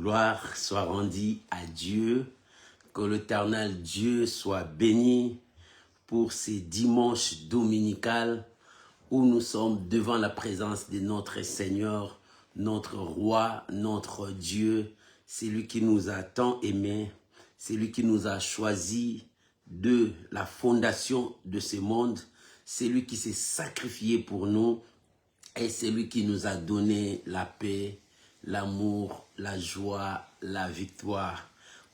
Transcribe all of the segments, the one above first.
gloire soit rendue à Dieu, que l'éternel Dieu soit béni pour ces dimanches dominicales où nous sommes devant la présence de notre Seigneur, notre Roi, notre Dieu. C'est lui qui nous a tant aimés, c'est lui qui nous a choisis de la fondation de ce monde, c'est lui qui s'est sacrifié pour nous et c'est lui qui nous a donné la paix, l'amour, la joie, la victoire.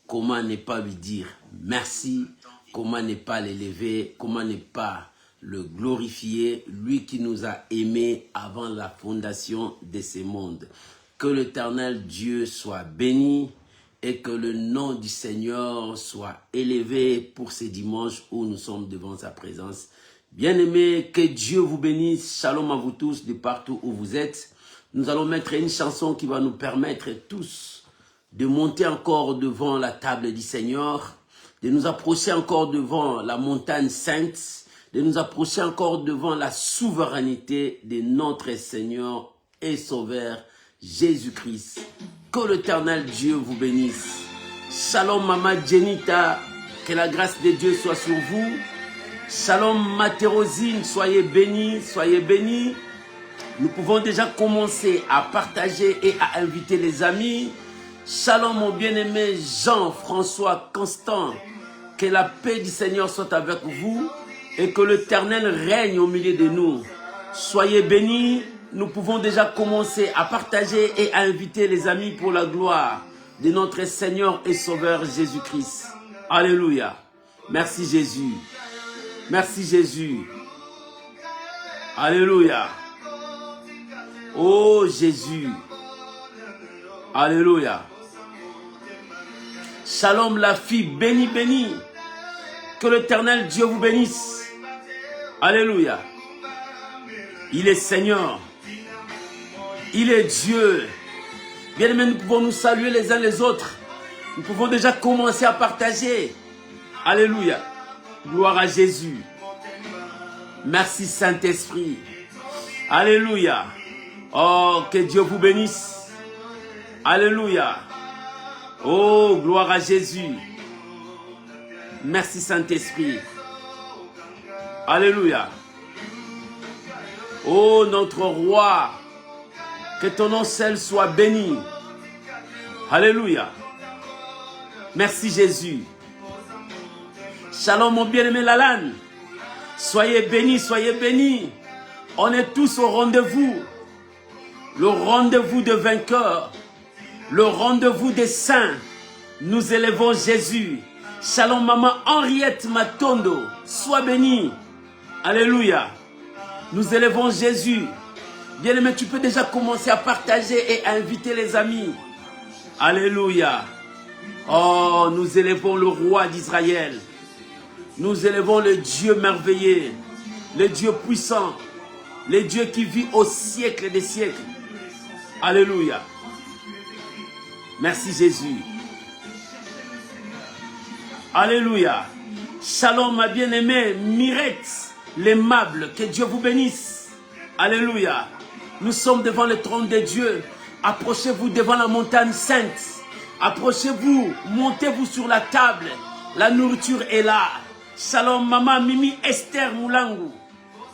Comment ne pas lui dire merci? Comment ne pas l'élever? Comment ne pas le glorifier? Lui qui nous a aimés avant la fondation de ce monde. Que l'Éternel Dieu soit béni et que le nom du Seigneur soit élevé pour ces dimanches où nous sommes devant sa présence. Bien-aimés, que Dieu vous bénisse. Shalom à vous tous de partout où vous êtes. Nous allons mettre une chanson qui va nous permettre tous de monter encore devant la table du Seigneur, de nous approcher encore devant la montagne sainte, de nous approcher encore devant la souveraineté de notre Seigneur et Sauveur Jésus-Christ. Que l'Éternel Dieu vous bénisse. Shalom Mama Jenita, que la grâce de Dieu soit sur vous. Shalom Matérosine, soyez bénis, soyez bénis. Nous pouvons déjà commencer à partager et à inviter les amis. Shalom mon bien-aimé Jean-François Constant. Que la paix du Seigneur soit avec vous et que l'Éternel règne au milieu de nous. Soyez bénis. Nous pouvons déjà commencer à partager et à inviter les amis pour la gloire de notre Seigneur et Sauveur Jésus-Christ. Alléluia. Merci Jésus. Merci Jésus. Alléluia. Oh Jésus. Alléluia. Shalom la fille bénie, bénie. Que l'Éternel Dieu vous bénisse. Alléluia. Il est Seigneur. Il est Dieu. Bien-aimés, nous pouvons nous saluer les uns les autres. Nous pouvons déjà commencer à partager. Alléluia. Gloire à Jésus. Merci Saint-Esprit. Alléluia. Oh, que Dieu vous bénisse. Alléluia. Oh, gloire à Jésus. Merci Saint-Esprit. Alléluia. Oh, notre roi. Que ton nom seul soit béni. Alléluia. Merci Jésus. Shalom mon bien-aimé Lalan. Soyez bénis, soyez bénis. On est tous au rendez-vous. Le rendez-vous de vainqueurs. Le rendez-vous des saints. Nous élevons Jésus. Shalom maman Henriette Matondo. Sois bénie. Alléluia. Nous élevons Jésus. Bien-aimé, tu peux déjà commencer à partager et à inviter les amis. Alléluia. Oh, nous élevons le roi d'Israël. Nous élevons le Dieu merveilleux, le Dieu puissant, le Dieu qui vit au siècle des siècles. Alléluia. Merci Jésus. Alléluia. Shalom ma bien-aimée Mirette, l'aimable, que Dieu vous bénisse. Alléluia. Nous sommes devant le trône de Dieu. Approchez-vous devant la montagne sainte. Approchez-vous, montez-vous sur la table. La nourriture est là. Shalom maman Mimi Esther Moulangu.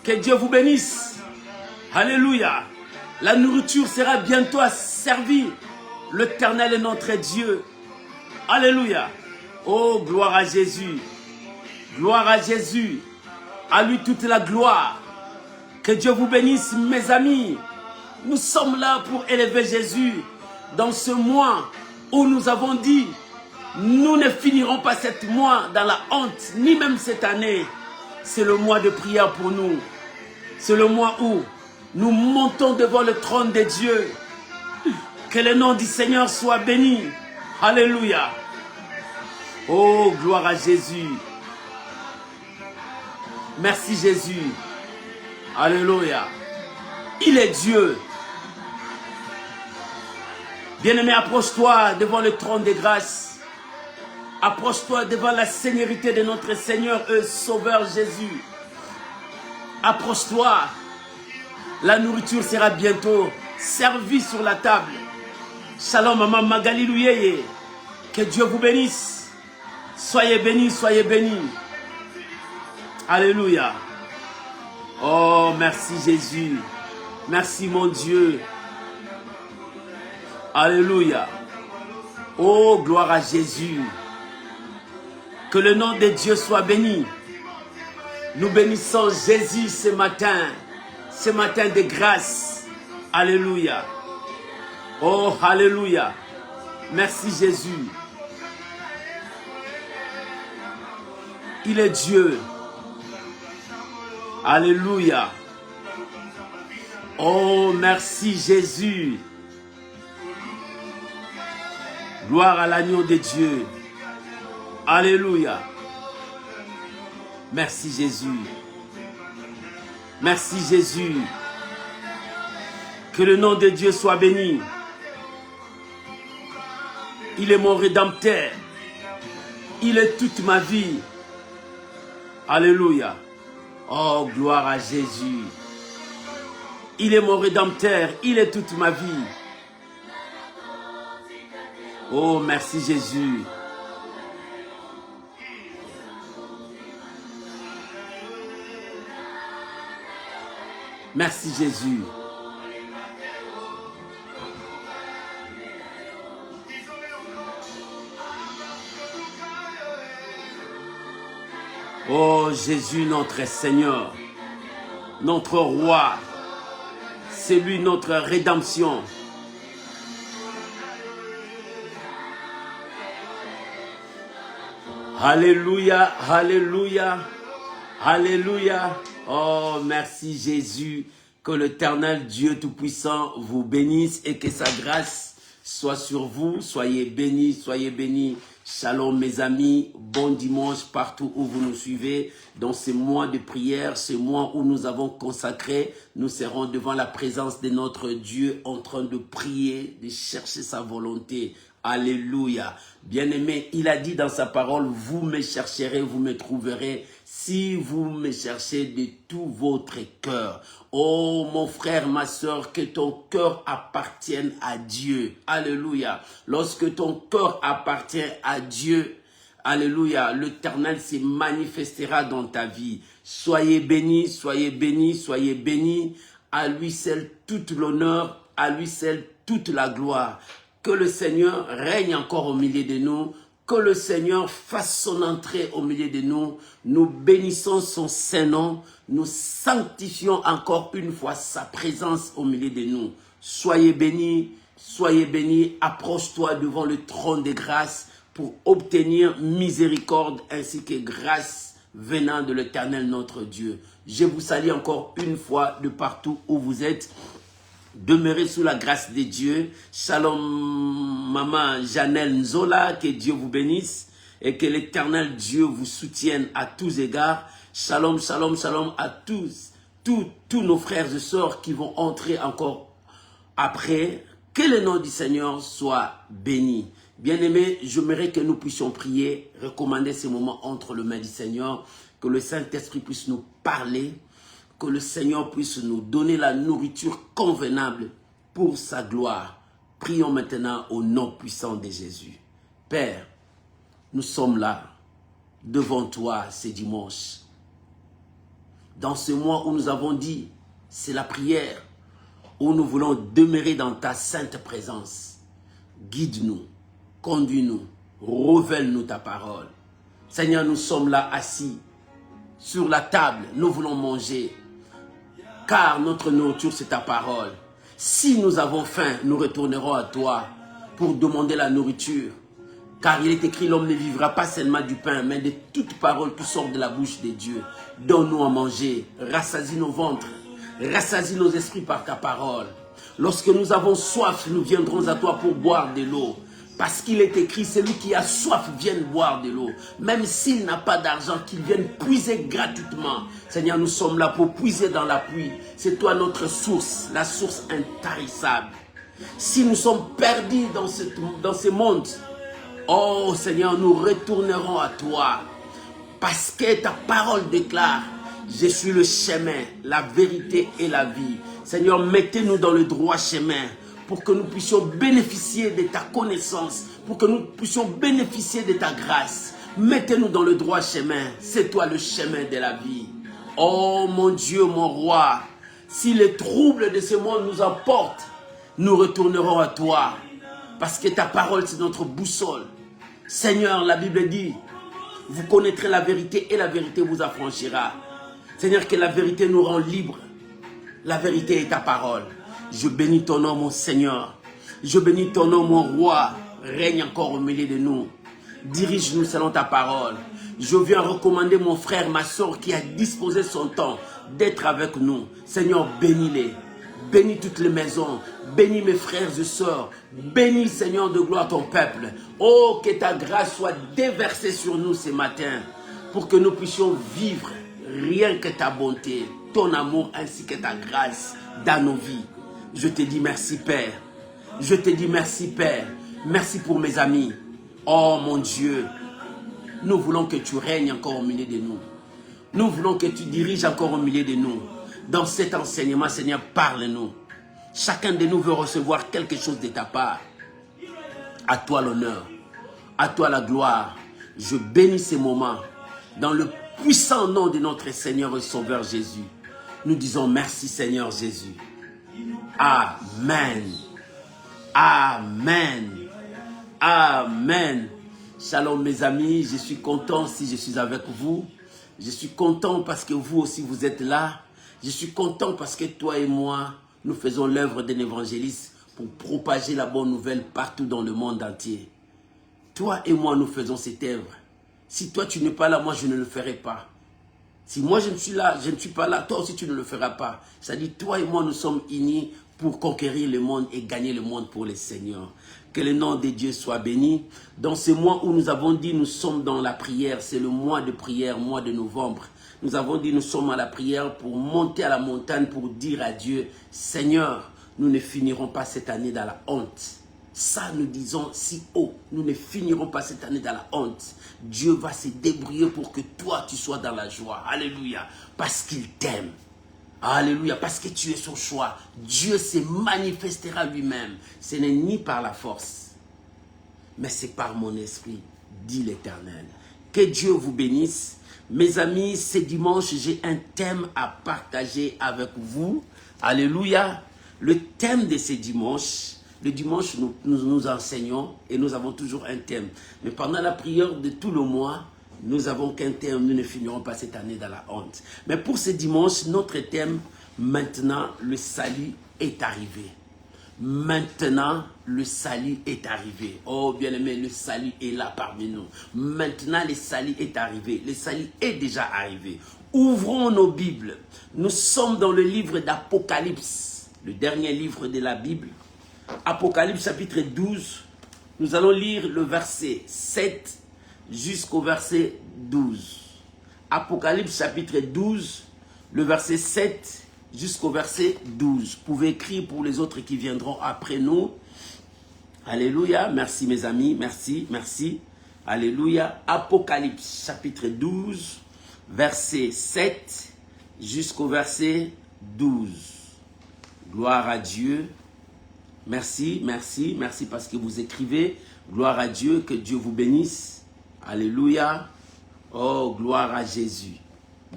Que Dieu vous bénisse. Alléluia. La nourriture sera bientôt servie. L'Éternel est notre Dieu. Alléluia. Oh, gloire à Jésus. Gloire à Jésus. À lui toute la gloire. Que Dieu vous bénisse mes amis. Nous sommes là pour élever Jésus dans ce mois où nous avons dit nous ne finirons pas ce mois dans la honte, ni même cette année. C'est le mois de prière pour nous. C'est le mois où nous montons devant le trône de Dieu. Que le nom du Seigneur soit béni. Alléluia. Oh, gloire à Jésus. Merci Jésus. Alléluia. Il est Dieu. Bien-aimé, approche-toi devant le trône de grâce. Approche-toi devant la sénérité de notre Seigneur et Sauveur Jésus. Approche-toi. La nourriture sera bientôt servie sur la table. Shalom, maman Magali Louyeye. Que Dieu vous bénisse. Soyez bénis, soyez bénis. Alléluia. Oh, merci Jésus. Merci mon Dieu. Alléluia. Oh, gloire à Jésus. Que le nom de Dieu soit béni. Nous bénissons Jésus ce matin de grâce. Alléluia. Oh, alléluia. Merci Jésus. Il est Dieu. Alléluia. Oh, merci Jésus. Gloire à l'agneau de Dieu. Alléluia. Merci Jésus. Merci Jésus. Que le nom de Dieu soit béni. Il est mon rédempteur. Il est toute ma vie. Alléluia. Oh, gloire à Jésus. Il est mon rédempteur. Il est toute ma vie. Oh, merci Jésus. Merci Jésus. Oh Jésus, notre Seigneur, notre Roi, c'est lui notre rédemption. Alléluia, alléluia, alléluia. Oh, merci Jésus. Que l'Éternel Dieu Tout-Puissant vous bénisse et que sa grâce soit sur vous. Soyez bénis, soyez bénis. Shalom mes amis, bon dimanche partout où vous nous suivez. Dans ce mois de prière, ce mois où nous avons consacré, nous serons devant la présence de notre Dieu en train de prier, de chercher sa volonté. Alléluia. Bien-aimé, il a dit dans sa parole, vous me chercherez, vous me trouverez si vous me cherchez de tout votre cœur. Oh mon frère, ma soeur, que ton cœur appartienne à Dieu. Alléluia. Lorsque ton cœur appartient à Dieu, alléluia, l'Éternel se manifestera dans ta vie. Soyez bénis, soyez bénis, soyez bénis. À lui seul toute l'honneur, à lui seul toute la gloire. Que le Seigneur règne encore au milieu de nous. Que le Seigneur fasse son entrée au milieu de nous. Nous bénissons son Saint-Nom. Nous sanctifions encore une fois sa présence au milieu de nous. Soyez bénis, soyez bénis. Approche-toi devant le trône de grâce pour obtenir miséricorde ainsi que grâce venant de l'Éternel notre Dieu. Je vous salue encore une fois de partout où vous êtes. Demeurez sous la grâce de Dieu. Shalom, maman Janelle Nzola, que Dieu vous bénisse et que l'Éternel Dieu vous soutienne à tous égards. Shalom, shalom, shalom à tous nos frères et sœurs qui vont entrer encore après. Que le nom du Seigneur soit béni. Bien-aimés, j'aimerais que nous puissions prier, recommander ces moments entre les mains du Seigneur, que le Saint-Esprit puisse nous parler, que le Seigneur puisse nous donner la nourriture convenable pour sa gloire. Prions maintenant au nom puissant de Jésus. Père, nous sommes là, devant toi ce dimanche. Dans ce mois où nous avons dit, c'est la prière, où nous voulons demeurer dans ta sainte présence. Guide-nous, conduis-nous, révèle-nous ta parole. Seigneur, nous sommes là assis sur la table, nous voulons manger. Car notre nourriture, c'est ta parole. Si nous avons faim, nous retournerons à toi pour demander la nourriture. Car il est écrit, l'homme ne vivra pas seulement du pain, mais de toute parole qui sort de la bouche de Dieu. Donne-nous à manger, rassasie nos ventres, rassasie nos esprits par ta parole. Lorsque nous avons soif, nous viendrons à toi pour boire de l'eau. Parce qu'il est écrit, celui qui a soif vienne boire de l'eau. Même s'il n'a pas d'argent, qu'il vienne puiser gratuitement. Seigneur, nous sommes là pour puiser dans la pluie. C'est toi notre source, la source intarissable. Si nous sommes perdus dans ce monde, oh Seigneur, nous retournerons à toi. Parce que ta parole déclare, je suis le chemin, la vérité et la vie. Seigneur, mettez-nous dans le droit chemin pour que nous puissions bénéficier de ta connaissance, pour que nous puissions bénéficier de ta grâce. Mettez-nous dans le droit chemin. C'est toi le chemin de la vie. Oh mon Dieu, mon roi, si les troubles de ce monde nous emportent, nous retournerons à toi. Parce que ta parole, c'est notre boussole. Seigneur, la Bible dit, vous connaîtrez la vérité et la vérité vous affranchira. Seigneur, que la vérité nous rend libres. La vérité est ta parole. Je bénis ton nom, mon Seigneur. Je bénis ton nom, mon roi. Règne encore au milieu de nous. Dirige-nous selon ta parole. Je viens recommander mon frère, ma soeur qui a disposé son temps d'être avec nous. Seigneur, bénis-les. Bénis toutes les maisons. Bénis mes frères et sœurs. Bénis, Seigneur de gloire, ton peuple. Oh, que ta grâce soit déversée sur nous ce matin pour que nous puissions vivre rien que ta bonté, ton amour ainsi que ta grâce dans nos vies. Je te dis merci, Père. Je te dis merci, Père. Merci pour mes amis. Oh, mon Dieu, nous voulons que tu règnes encore au milieu de nous. Nous voulons que tu diriges encore au milieu de nous. Dans cet enseignement, Seigneur, parle-nous. Chacun de nous veut recevoir quelque chose de ta part. À toi l'honneur, à toi la gloire. Je bénis ces moments dans le puissant nom de notre Seigneur et Sauveur Jésus. Nous disons merci Seigneur Jésus. Amen. Amen. Amen. Shalom mes amis, je suis content si je suis avec vous. Je suis content parce que vous aussi vous êtes là. Je suis content parce que toi et moi, nous faisons l'œuvre d'un évangéliste pour propager la bonne nouvelle partout dans le monde entier. Toi et moi, nous faisons cette œuvre. Si toi tu n'es pas là, moi je ne le ferai pas. Si moi je ne suis là, je ne suis pas là, toi aussi tu ne le feras pas. C'est-à-dire toi et moi nous sommes unis pour conquérir le monde et gagner le monde pour le Seigneur. Que le nom de Dieu soit béni. Dans ce mois où nous avons dit nous sommes dans la prière, c'est le mois de prière, mois de novembre. Nous avons dit nous sommes à la prière pour monter à la montagne pour dire à Dieu, Seigneur, nous ne finirons pas cette année dans la honte. Ça, nous disons si haut, nous ne finirons pas cette année dans la honte. Dieu va se débrouiller pour que toi, tu sois dans la joie. Alléluia. Parce qu'il t'aime. Alléluia. Parce que tu es son choix. Dieu se manifestera lui-même. Ce n'est ni par la force, mais c'est par mon esprit, dit l'Éternel. Que Dieu vous bénisse. Mes amis, ce dimanche, j'ai un thème à partager avec vous. Alléluia. Le thème de ce dimanche, le dimanche, nous enseignons et nous avons toujours un thème. Mais pendant la prière de tout le mois, nous avons qu'un thème. Nous ne finirons pas cette année dans la honte. Mais pour ce dimanche, notre thème, maintenant, le salut est arrivé. Maintenant, le salut est arrivé. Oh, bien-aimé, le salut est là parmi nous. Maintenant, le salut est arrivé. Le salut est déjà arrivé. Ouvrons nos Bibles. Nous sommes dans le livre d'Apocalypse, le dernier livre de la Bible. Apocalypse chapitre 12, nous allons lire le verset 7 jusqu'au verset 12. Apocalypse chapitre 12, le verset 7 jusqu'au verset 12. Vous pouvez écrire pour les autres qui viendront après nous. Alléluia, merci mes amis, merci, merci. Alléluia, Apocalypse chapitre 12, verset 7 jusqu'au verset 12. Gloire à Dieu. Merci, merci, merci parce que vous écrivez. Gloire à Dieu, que Dieu vous bénisse. Alléluia. Oh, gloire à Jésus.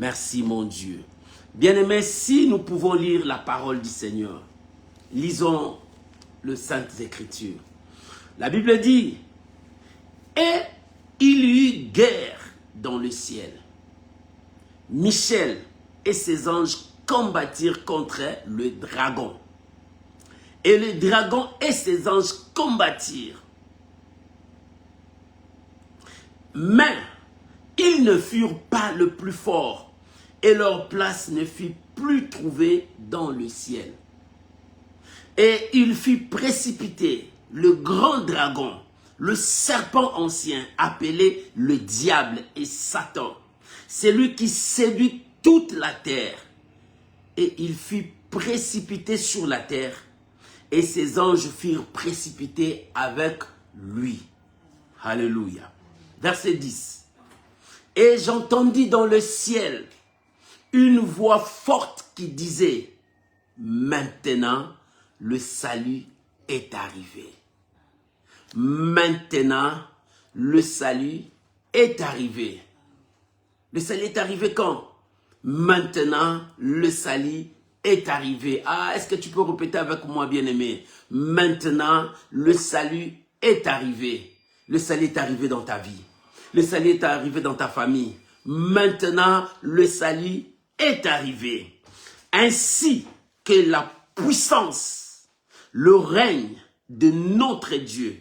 Merci mon Dieu. Bien-aimés, si nous pouvons lire la parole du Seigneur, lisons le Saintes Écritures. La Bible dit, et il y eut guerre dans le ciel. Michel et ses anges combattirent contre le dragon. Et le dragon et ses anges combattirent. Mais ils ne furent pas le plus fort, et leur place ne fut plus trouvée dans le ciel. Et il fut précipité, le grand dragon, le serpent ancien, appelé le diable et Satan, celui qui séduit toute la terre. Et il fut précipité sur la terre, et ses anges furent précipités avec lui. Alléluia. Verset 10. Et j'entendis dans le ciel une voix forte qui disait, maintenant le salut est arrivé. Maintenant, le salut est arrivé. Le salut est arrivé quand? Maintenant, le salut est arrivé. Ah, est-ce que tu peux répéter avec moi, bien-aimé? Maintenant, le salut est arrivé. Le salut est arrivé dans ta vie. Le salut est arrivé dans ta famille. Maintenant, le salut est arrivé. Ainsi que la puissance, le règne de notre Dieu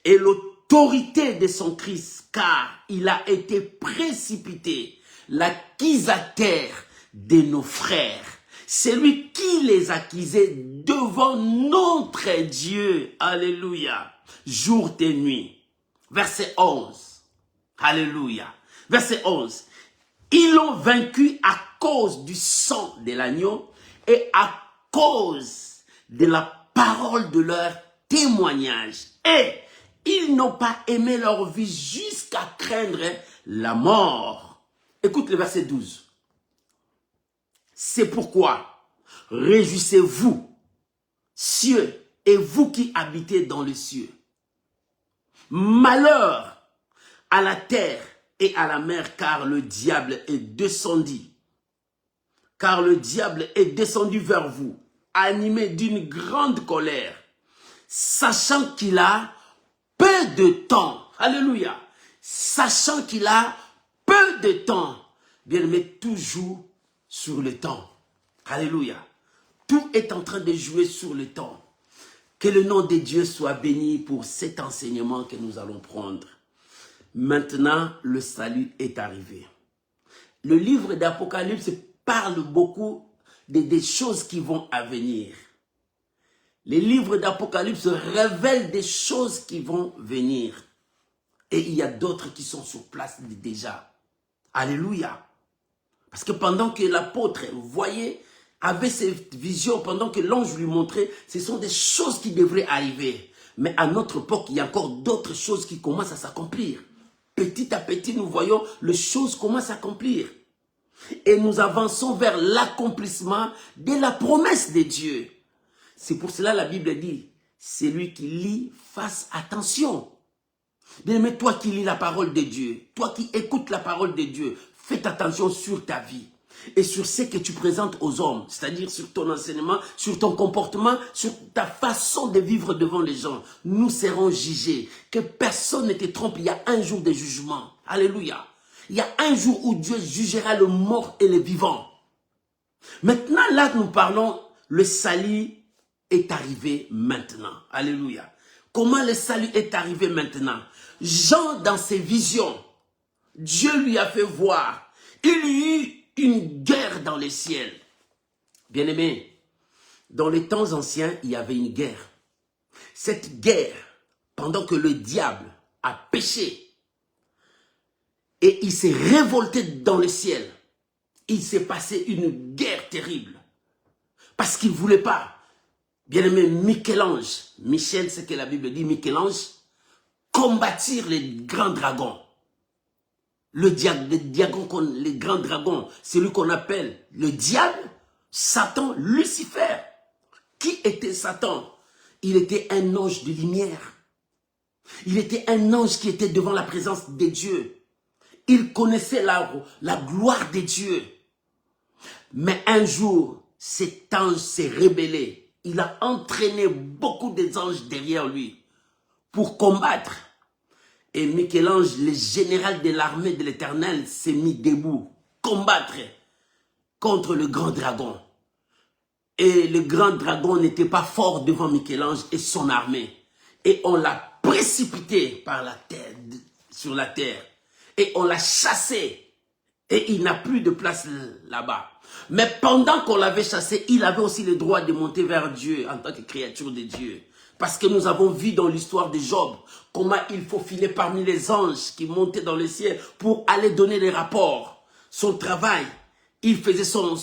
et l'autorité de son Christ, car il a été précipité, l'accusateur de nos frères. C'est lui qui les accusait devant notre Dieu. Alléluia. Jour et nuit. Verset 11. Alléluia. Verset 11. Ils l'ont vaincu à cause du sang de l'agneau et à cause de la parole de leur témoignage. Et ils n'ont pas aimé leur vie jusqu'à craindre la mort. Écoute le verset 12. C'est pourquoi, réjouissez-vous, cieux, et vous qui habitez dans les cieux. Malheur à la terre et à la mer, car le diable est descendu. Car le diable est descendu vers vous, animé d'une grande colère, sachant qu'il a peu de temps. Alléluia. Sachant qu'il a peu de temps. Bien-aimé, toujours sur le temps. Alléluia. Tout est en train de jouer sur le temps. Que le nom de Dieu soit béni pour cet enseignement que nous allons prendre. Maintenant, le salut est arrivé. Le livre d'Apocalypse parle beaucoup des choses qui vont venir. Les livres d'Apocalypse révèlent des choses qui vont venir. Et il y a d'autres qui sont sur place déjà. Alléluia. Parce que pendant que l'apôtre voyait, avait cette vision, pendant que l'ange lui montrait, ce sont des choses qui devraient arriver. Mais à notre époque, il y a encore d'autres choses qui commencent à s'accomplir. Petit à petit, nous voyons les choses commencent à s'accomplir. Et nous avançons vers l'accomplissement de la promesse de Dieu. C'est pour cela la Bible dit, celui qui lit, fasse attention. Mais toi qui lis la parole de Dieu, toi qui écoutes la parole de Dieu, fais attention sur ta vie et sur ce que tu présentes aux hommes, c'est-à-dire sur ton enseignement, sur ton comportement, sur ta façon de vivre devant les gens. Nous serons jugés. Que personne ne te trompe, il y a un jour de jugement. Alléluia. Il y a un jour où Dieu jugera le mort et le vivant. Maintenant, là nous parlons, le salut est arrivé maintenant. Alléluia. Comment le salut est arrivé maintenant? Jean, dans ses visions, Dieu lui a fait voir, il y eut une guerre dans les ciels. Bien-aimé, dans les temps anciens, il y avait une guerre. Cette guerre, pendant que le diable a péché, et il s'est révolté dans le ciel, il s'est passé une guerre terrible. Parce qu'il ne voulait pas. Bien-aimé, Michel-Ange, Michel, c'est ce que la Bible dit, Michel-Ange, combattir les grands dragons. Les grands dragons, c'est lui qu'on appelle le diable, Satan, Lucifer. Qui était Satan? Il était un ange de lumière. Il était un ange qui était devant la présence de Dieu. Il connaissait la gloire de Dieu. Mais un jour, cet ange s'est rebellé. Il a entraîné beaucoup d'anges derrière lui pour combattre. Et Michel-Ange, le général de l'armée de l'Éternel, s'est mis debout, combattre contre le grand dragon. Et le grand dragon n'était pas fort devant Michel-Ange et son armée. Et on l'a précipité par la terre, sur la terre. Et on l'a chassé. Et il n'a plus de place là-bas. Mais pendant qu'on l'avait chassé, il avait aussi le droit de monter vers Dieu en tant que créature de Dieu. Parce que nous avons vu dans l'histoire de Job comment il faut filer parmi les anges qui montaient dans le ciel pour aller donner les rapports. Son travail, il faisait son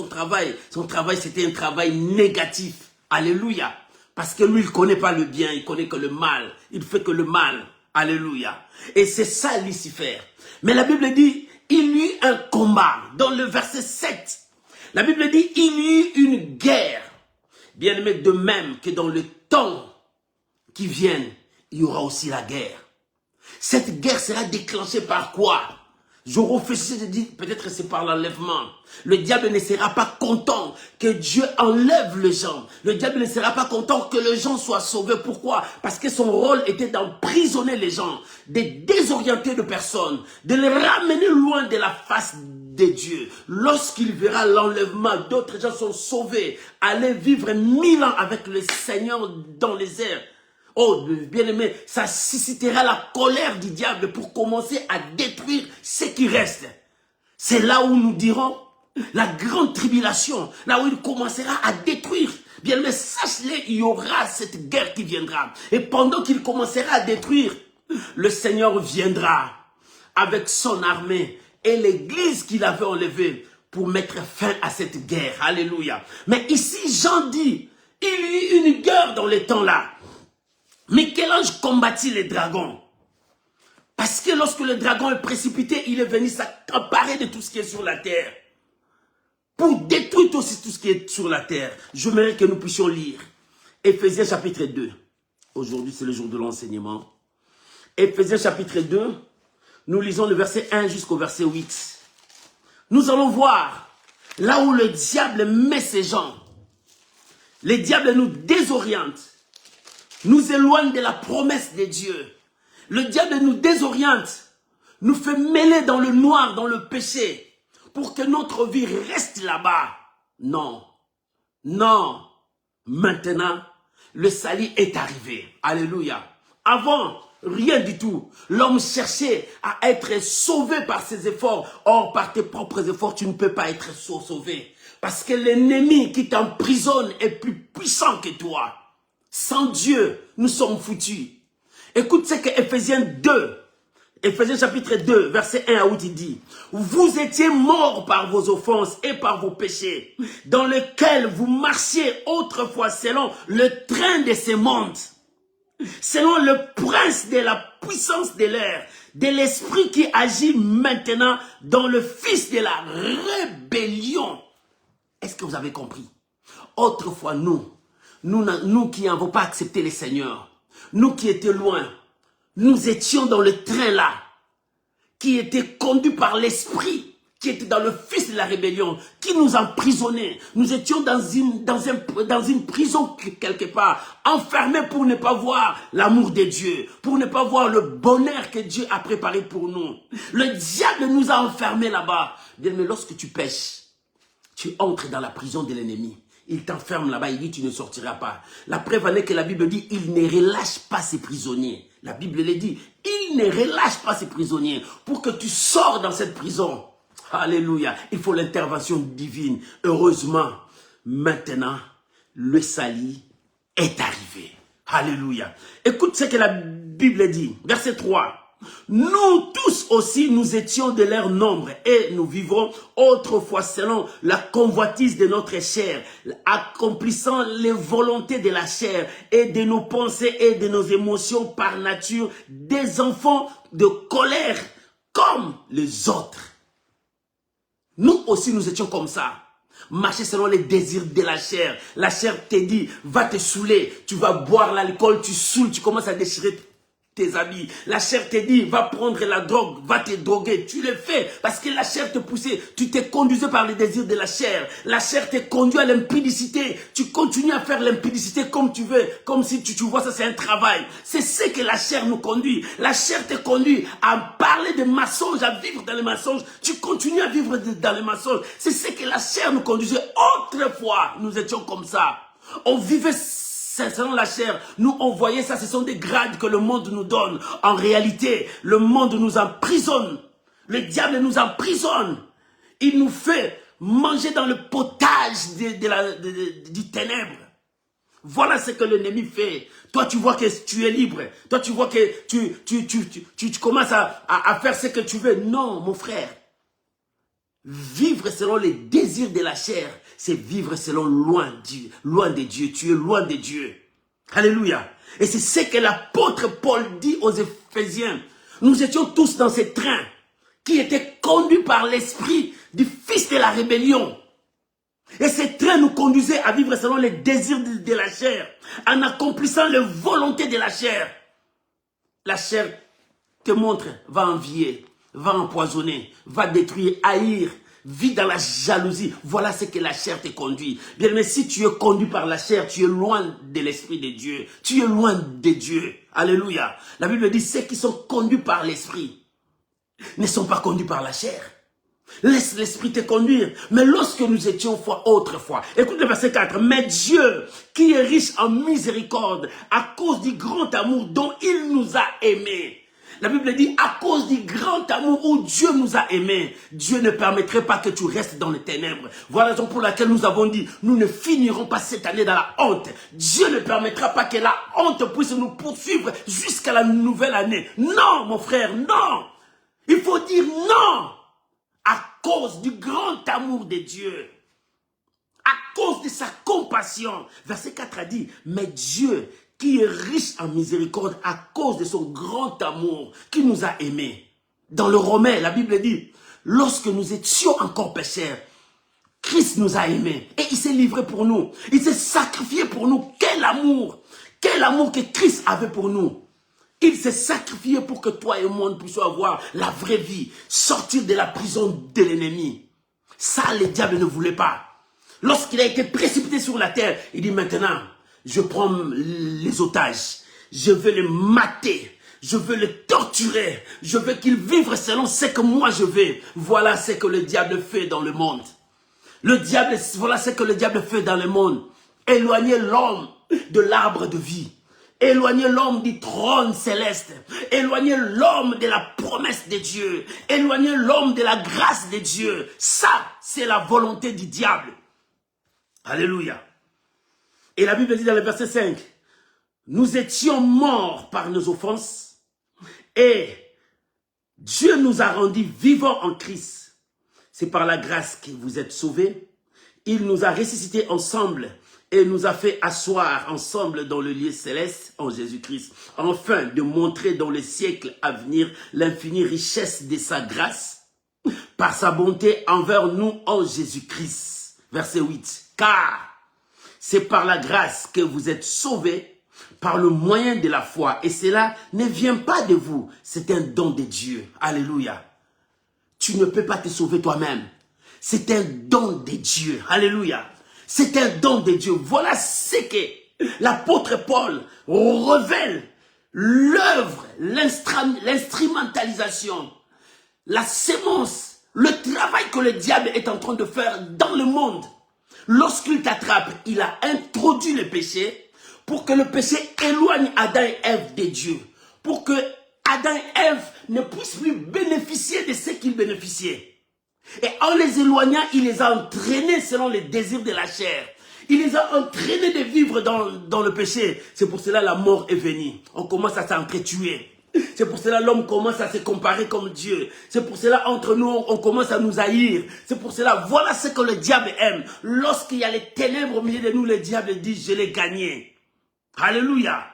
travail. Son travail, c'était un travail négatif. Alléluia. Parce que lui, il ne connaît pas le bien, il connaît que le mal. Il fait que le mal. Alléluia. Et c'est ça Lucifer. Mais la Bible dit, il y eut un combat. Dans le verset 7, la Bible dit, il y eut une guerre. Bien aimé, de même que dans le temps qui viennent, il y aura aussi la guerre. Cette guerre sera déclenchée par quoi? Je refais, je dis, peut-être c'est par l'enlèvement. Le diable ne sera pas content que Dieu enlève les gens. Le diable ne sera pas content que les gens soient sauvés. Pourquoi? Parce que son rôle était d'emprisonner les gens, de désorienter de personnes, de les ramener loin de la face de Dieu. Lorsqu'il verra l'enlèvement, d'autres gens sont sauvés, aller vivre 1000 ans avec le Seigneur dans les airs. Oh, bien-aimé, ça suscitera la colère du diable pour commencer à détruire ce qui reste. C'est là où nous dirons la grande tribulation, là où il commencera à détruire. Bien-aimé, sache-le, il y aura cette guerre qui viendra. Et pendant qu'il commencera à détruire, le Seigneur viendra avec son armée et l'église qu'il avait enlevée pour mettre fin à cette guerre. Alléluia. Mais ici, Jean dit, il y eut une guerre dans les temps-là. Mais quel ange combattit les dragons? Parce que lorsque le dragon est précipité, il est venu s'accaparer de tout ce qui est sur la terre. Pour détruire aussi tout ce qui est sur la terre. J'aimerais que nous puissions lire Éphésiens chapitre 2. Aujourd'hui, c'est le jour de l'enseignement. Éphésiens chapitre 2, nous lisons le verset 1 jusqu'au verset 8. Nous allons voir là où le diable met ses gens. Le diable nous désoriente, nous éloigne de la promesse de Dieu. Le diable nous désoriente, nous fait mêler dans le noir, dans le péché, pour que notre vie reste là-bas. Non, non. Maintenant, le salut est arrivé. Alléluia. Avant, rien du tout. L'homme cherchait à être sauvé par ses efforts. Or, par tes propres efforts, tu ne peux pas être sauvé. Parce que l'ennemi qui t'emprisonne est plus puissant que toi. Sans Dieu, nous sommes foutus. Écoute ce que Éphésiens 2, Éphésiens chapitre 2, verset 1 à 8, il dit. Vous étiez morts par vos offenses et par vos péchés, dans lesquels vous marchiez autrefois selon le train de ces mondes, selon le prince de la puissance de l'air, de l'esprit qui agit maintenant dans le fils de la rébellion. Est-ce que vous avez compris? Autrefois, nous qui n'avons pas accepté le Seigneur, nous qui étions loin, nous étions dans le train là, qui était conduit par l'esprit, qui était dans le fils de la rébellion, qui nous emprisonnait. Nous étions dans une prison quelque part, enfermés pour ne pas voir l'amour de Dieu, pour ne pas voir le bonheur que Dieu a préparé pour nous. Le diable nous a enfermés là-bas. Mais lorsque tu pêches, tu entres dans la prison de l'ennemi. Il t'enferme là-bas, il dit tu ne sortiras pas. La preuve en est que la Bible dit il ne relâche pas ses prisonniers. La Bible le dit, il ne relâche pas ses prisonniers pour que tu sors dans cette prison. Alléluia. Il faut l'intervention divine. Heureusement, maintenant, le salut est arrivé. Alléluia. Écoute ce que la Bible dit. Verset 3. Nous tous aussi, nous étions de leur nombre et nous vivons autrefois selon la convoitise de notre chair, accomplissant les volontés de la chair et de nos pensées et de nos émotions par nature, des enfants de colère comme les autres. Nous aussi, nous étions comme ça. Marcher selon les désirs de la chair. La chair te dit, va te saouler, tu vas boire l'alcool, tu saoules, tu commences à déchirer tes habits. La chair te dit, va prendre la drogue, va te droguer. Tu le fais parce que la chair te poussait. Tu t'es conduisé par les désirs de la chair. La chair te conduit à l'impudicité. Tu continues à faire l'impudicité comme tu veux. Comme si tu vois ça, c'est un travail. C'est ce que la chair nous conduit. La chair te conduit à parler de mensonges, à vivre dans les mensonges. Tu continues à vivre dans les mensonges. C'est ce que la chair nous conduisait. Autrefois, nous étions comme ça. On vivait selon la chair, nous on voyait ça, ce sont des grades que le monde nous donne. En réalité, le monde nous emprisonne. Le diable nous emprisonne. Il nous fait manger dans le potage du ténèbre. Voilà ce que l'ennemi fait. Toi, tu vois que tu es libre. Toi, tu vois que tu commences à faire ce que tu veux. Non, mon frère. Vivre selon les désirs de la chair, c'est vivre selon loin de Dieu. Tu es loin de Dieu. Alléluia. Et c'est ce que l'apôtre Paul dit aux Éphésiens. Nous étions tous dans ce train qui était conduit par l'esprit du fils de la rébellion. Et ces traits nous conduisaient à vivre selon les désirs de la chair, en accomplissant les volontés de la chair. La chair te montre, va envier, va empoisonner, va détruire, haïr, vit dans la jalousie. Voilà ce que la chair te conduit. Bien, mais si tu es conduit par la chair, tu es loin de l'esprit de Dieu. Tu es loin de Dieu. Alléluia. La Bible dit, ceux qui sont conduits par l'esprit ne sont pas conduits par la chair. Laisse l'esprit te conduire. Mais lorsque nous étions autrefois, écoute le verset 4. Mais Dieu, qui est riche en miséricorde, à cause du grand amour dont il nous a aimés. La Bible dit, à cause du grand amour où Dieu nous a aimés, Dieu ne permettrait pas que tu restes dans les ténèbres. Voilà la raison pour laquelle nous avons dit, nous ne finirons pas cette année dans la honte. Dieu ne permettra pas que la honte puisse nous poursuivre jusqu'à la nouvelle année. Non, mon frère, non. Il faut dire non. À cause du grand amour de Dieu, à cause de sa compassion. Verset 4 a dit, mais Dieu qui est riche en miséricorde à cause de son grand amour qui nous a aimés. Dans le Romain, la Bible dit, lorsque nous étions encore pécheurs, Christ nous a aimés et il s'est livré pour nous. Il s'est sacrifié pour nous. Quel amour que Christ avait pour nous. Il s'est sacrifié pour que toi et moi nous puissions avoir la vraie vie, sortir de la prison de l'ennemi. Ça, le diable ne voulait pas. Lorsqu'il a été précipité sur la terre, il dit maintenant, je prends les otages, je veux les mater, je veux les torturer, je veux qu'ils vivent selon ce que moi je veux. Voilà ce que le diable fait dans le monde. Voilà ce que le diable fait dans le monde. Éloigner l'homme de l'arbre de vie. Éloigner l'homme du trône céleste. Éloigner l'homme de la promesse de Dieu. Éloigner l'homme de la grâce de Dieu. Ça, c'est la volonté du diable. Alléluia. Et la Bible dit dans le verset 5, nous étions morts par nos offenses et Dieu nous a rendus vivants en Christ. C'est par la grâce que vous êtes sauvés. Il nous a ressuscités ensemble et nous a fait asseoir ensemble dans le lieu céleste en Jésus-Christ, afin de montrer dans les siècles à venir l'infinie richesse de sa grâce, par sa bonté envers nous en Jésus-Christ. Verset 8. Car c'est par la grâce que vous êtes sauvés, par le moyen de la foi. Et cela ne vient pas de vous, c'est un don de Dieu. Alléluia. Tu ne peux pas te sauver toi-même. C'est un don de Dieu. Alléluia. C'est un don de Dieu. Voilà ce que l'apôtre Paul révèle. L'œuvre, l'instrumentalisation, la sémence, le travail que le diable est en train de faire dans le monde. Lorsqu'il t'attrape, il a introduit le péché pour que le péché éloigne Adam et Ève de Dieu. Pour que Adam et Ève ne puissent plus bénéficier de ce qu'ils bénéficiaient. Et en les éloignant, il les a entraînés selon les désirs de la chair. Il les a entraînés de vivre dans le péché. C'est pour cela que la mort est venue. On commence à s'entretuer. C'est pour cela que l'homme commence à se comparer comme Dieu. C'est pour cela entre nous, on commence à nous haïr. C'est pour cela, voilà ce que le diable aime. Lorsqu'il y a les ténèbres au milieu de nous, le diable dit, je l'ai gagné. Alléluia.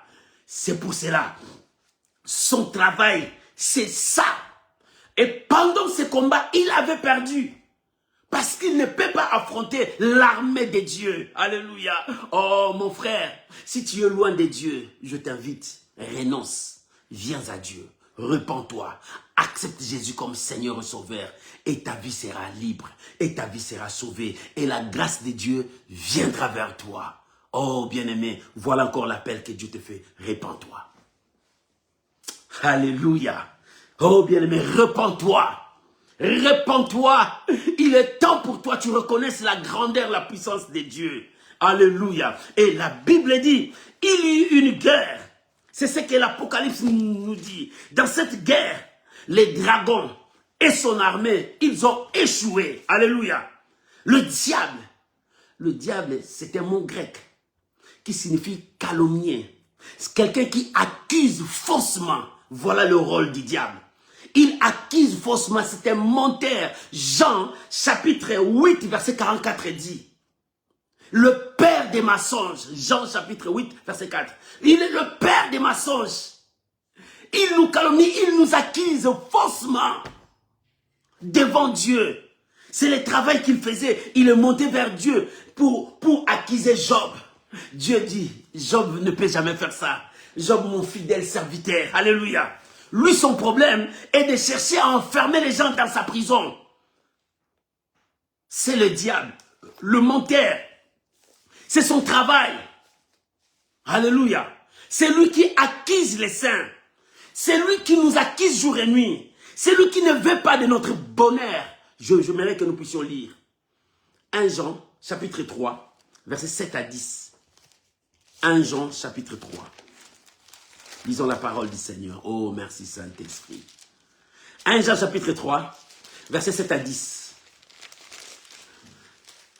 C'est pour cela. Son travail, c'est ça. Et pendant ce combat, il avait perdu. Parce qu'il ne peut pas affronter l'armée de Dieu. Alléluia. Oh mon frère, si tu es loin de Dieu, je t'invite, renonce. Viens à Dieu. Repens-toi. Accepte Jésus comme Seigneur et Sauveur. Et ta vie sera libre. Et ta vie sera sauvée. Et la grâce de Dieu viendra vers toi. Oh bien-aimé, voilà encore l'appel que Dieu te fait. Repens-toi. Alléluia. Oh bien-aimé, repens-toi. Repens-toi. Il est temps pour toi, tu reconnaisses la grandeur, la puissance de Dieu. Alléluia. Et la Bible dit, il y eut une guerre. C'est ce que l'Apocalypse nous dit. Dans cette guerre, les dragons et son armée, ils ont échoué. Alléluia. Le diable, c'est un mot grec qui signifie calomnier. C'est quelqu'un qui accuse faussement. Voilà le rôle du diable. Il accuse faussement, c'est un menteur. Jean, chapitre 8, verset 44 dit. Le père des mensonges. Jean, chapitre 8, verset 4. Il est le père des mensonges. Il nous calomnie, il nous accuse faussement devant Dieu. C'est le travail qu'il faisait. Il est monté vers Dieu pour accuser Job. Dieu dit, Job ne peut jamais faire ça. Job, mon fidèle serviteur. Alléluia. Lui, son problème est de chercher à enfermer les gens dans sa prison. C'est le diable, le menteur. C'est son travail. Alléluia. C'est lui qui accuse les saints. C'est lui qui nous accuse jour et nuit. C'est lui qui ne veut pas de notre bonheur. J'aimerais que nous puissions lire 1 Jean, chapitre 3, versets 7 à 10. 1 Jean, chapitre 3. Lisons la parole du Seigneur. Oh, merci Saint-Esprit. 1 Jean, chapitre 3, versets 7 à 10.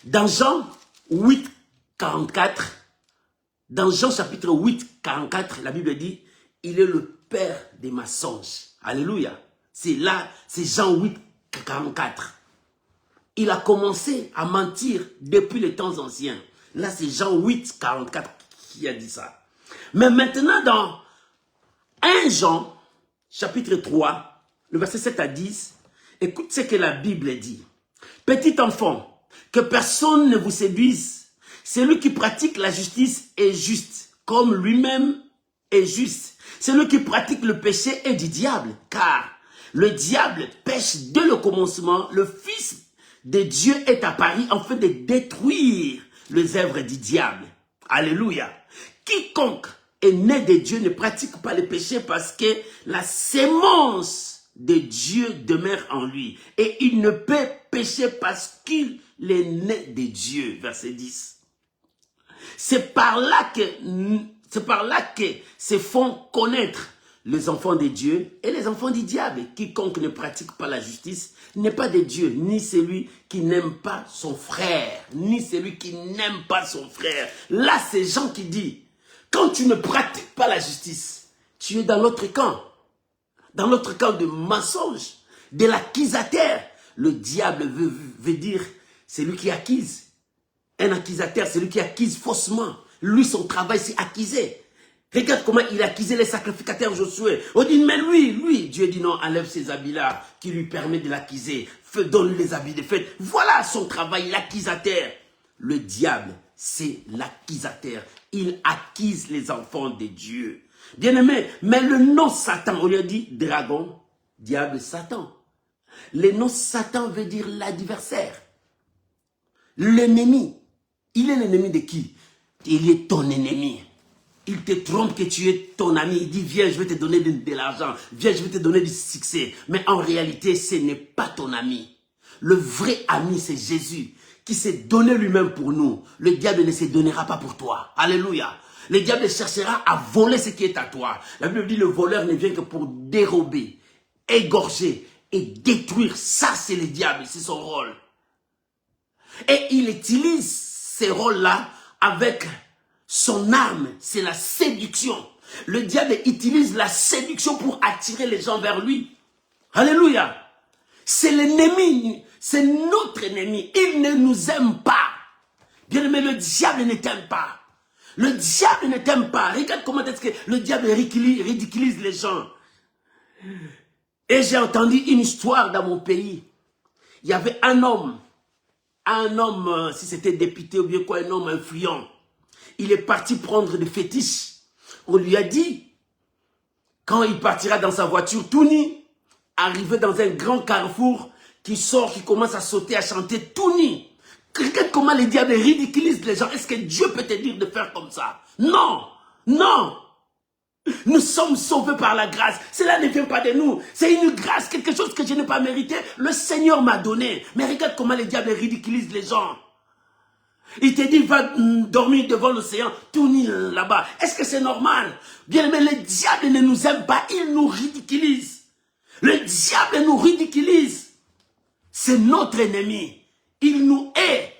Dans Jean 8, 44, dans Jean chapitre 8, 44, la Bible dit, il est le père des mensonges. Alléluia. C'est là, c'est Jean 8, 44. Il a commencé à mentir depuis les temps anciens. Là, c'est Jean 8, 44 qui a dit ça. Mais maintenant, dans 1 Jean, chapitre 3, le verset 7 à 10, écoute ce que la Bible dit. Petit enfant, que personne ne vous séduise. Celui qui pratique la justice est juste, comme lui-même est juste. Celui qui pratique le péché est du diable, car le diable pêche dès le commencement. Le Fils de Dieu est apparu afin de détruire les œuvres du diable. Alléluia. Quiconque est né de Dieu ne pratique pas le péché parce que la sémence de Dieu demeure en lui. Et il ne peut pécher parce qu'il est né de Dieu. Verset 10. C'est par là que se font connaître les enfants de Dieu et les enfants du diable. Quiconque ne pratique pas la justice n'est pas de Dieu, ni celui qui n'aime pas son frère, ni celui qui n'aime pas son frère. Là, c'est Jean qui dit, quand tu ne pratiques pas la justice, tu es dans l'autre camp de mensonge, de l'accusateur. Le diable veut dire, c'est lui qui accuse. Un accusateur, c'est lui qui accuse faussement. Lui, son travail, c'est accuser. Regarde comment il accusait les sacrificateurs Josué. On dit, mais lui, Dieu dit non, enlève ces habits-là qui lui permettent de l'accuser. Donne les habits de fête. Voilà son travail, l'accusateur. Le diable, c'est l'accusateur. Il accuse les enfants de Dieu. Bien-aimé, mais le nom Satan, on lui a dit dragon, diable, Satan. Le nom Satan veut dire l'adversaire. L'ennemi. Il est l'ennemi de qui? Il est ton ennemi. Il te trompe que tu es ton ami. Il dit, viens, je vais te donner de l'argent. Viens, je vais te donner du succès. Mais en réalité, ce n'est pas ton ami. Le vrai ami, c'est Jésus, qui s'est donné lui-même pour nous. Le diable ne se donnera pas pour toi. Alléluia. Le diable cherchera à voler ce qui est à toi. La Bible dit, le voleur ne vient que pour dérober, égorger et détruire. Ça, c'est le diable, c'est son rôle. Et il utilise ces rôles-là avec son arme, c'est la séduction. Le diable utilise la séduction pour attirer les gens vers lui. Alléluia. C'est l'ennemi, c'est notre ennemi. Il ne nous aime pas. Bien aimé, le diable ne t'aime pas. Le diable ne t'aime pas. Regarde comment est-ce que le diable ridiculise les gens. Et j'ai entendu une histoire dans mon pays. Il y avait un homme, si c'était député ou bien quoi, un homme influent. Il est parti prendre des fétiches. On lui a dit, quand il partira dans sa voiture tout nu, arrivé dans un grand carrefour, qui sort, qui commence à sauter, à chanter tout nu. Regarde comment les diables ridiculisent les gens. Est-ce que Dieu peut te dire de faire comme ça? Non, non. Nous sommes sauvés par la grâce. Cela ne vient pas de nous. C'est une grâce, quelque chose que je n'ai pas mérité. Le Seigneur m'a donné. Mais regarde comment les diables ridiculisent les gens. Il te dit, va dormir devant l'océan, tout nu là-bas. Est-ce que c'est normal? Bien, mais le diable ne nous aime pas, il nous ridiculise. Le diable nous ridiculise. C'est notre ennemi. Il nous hait.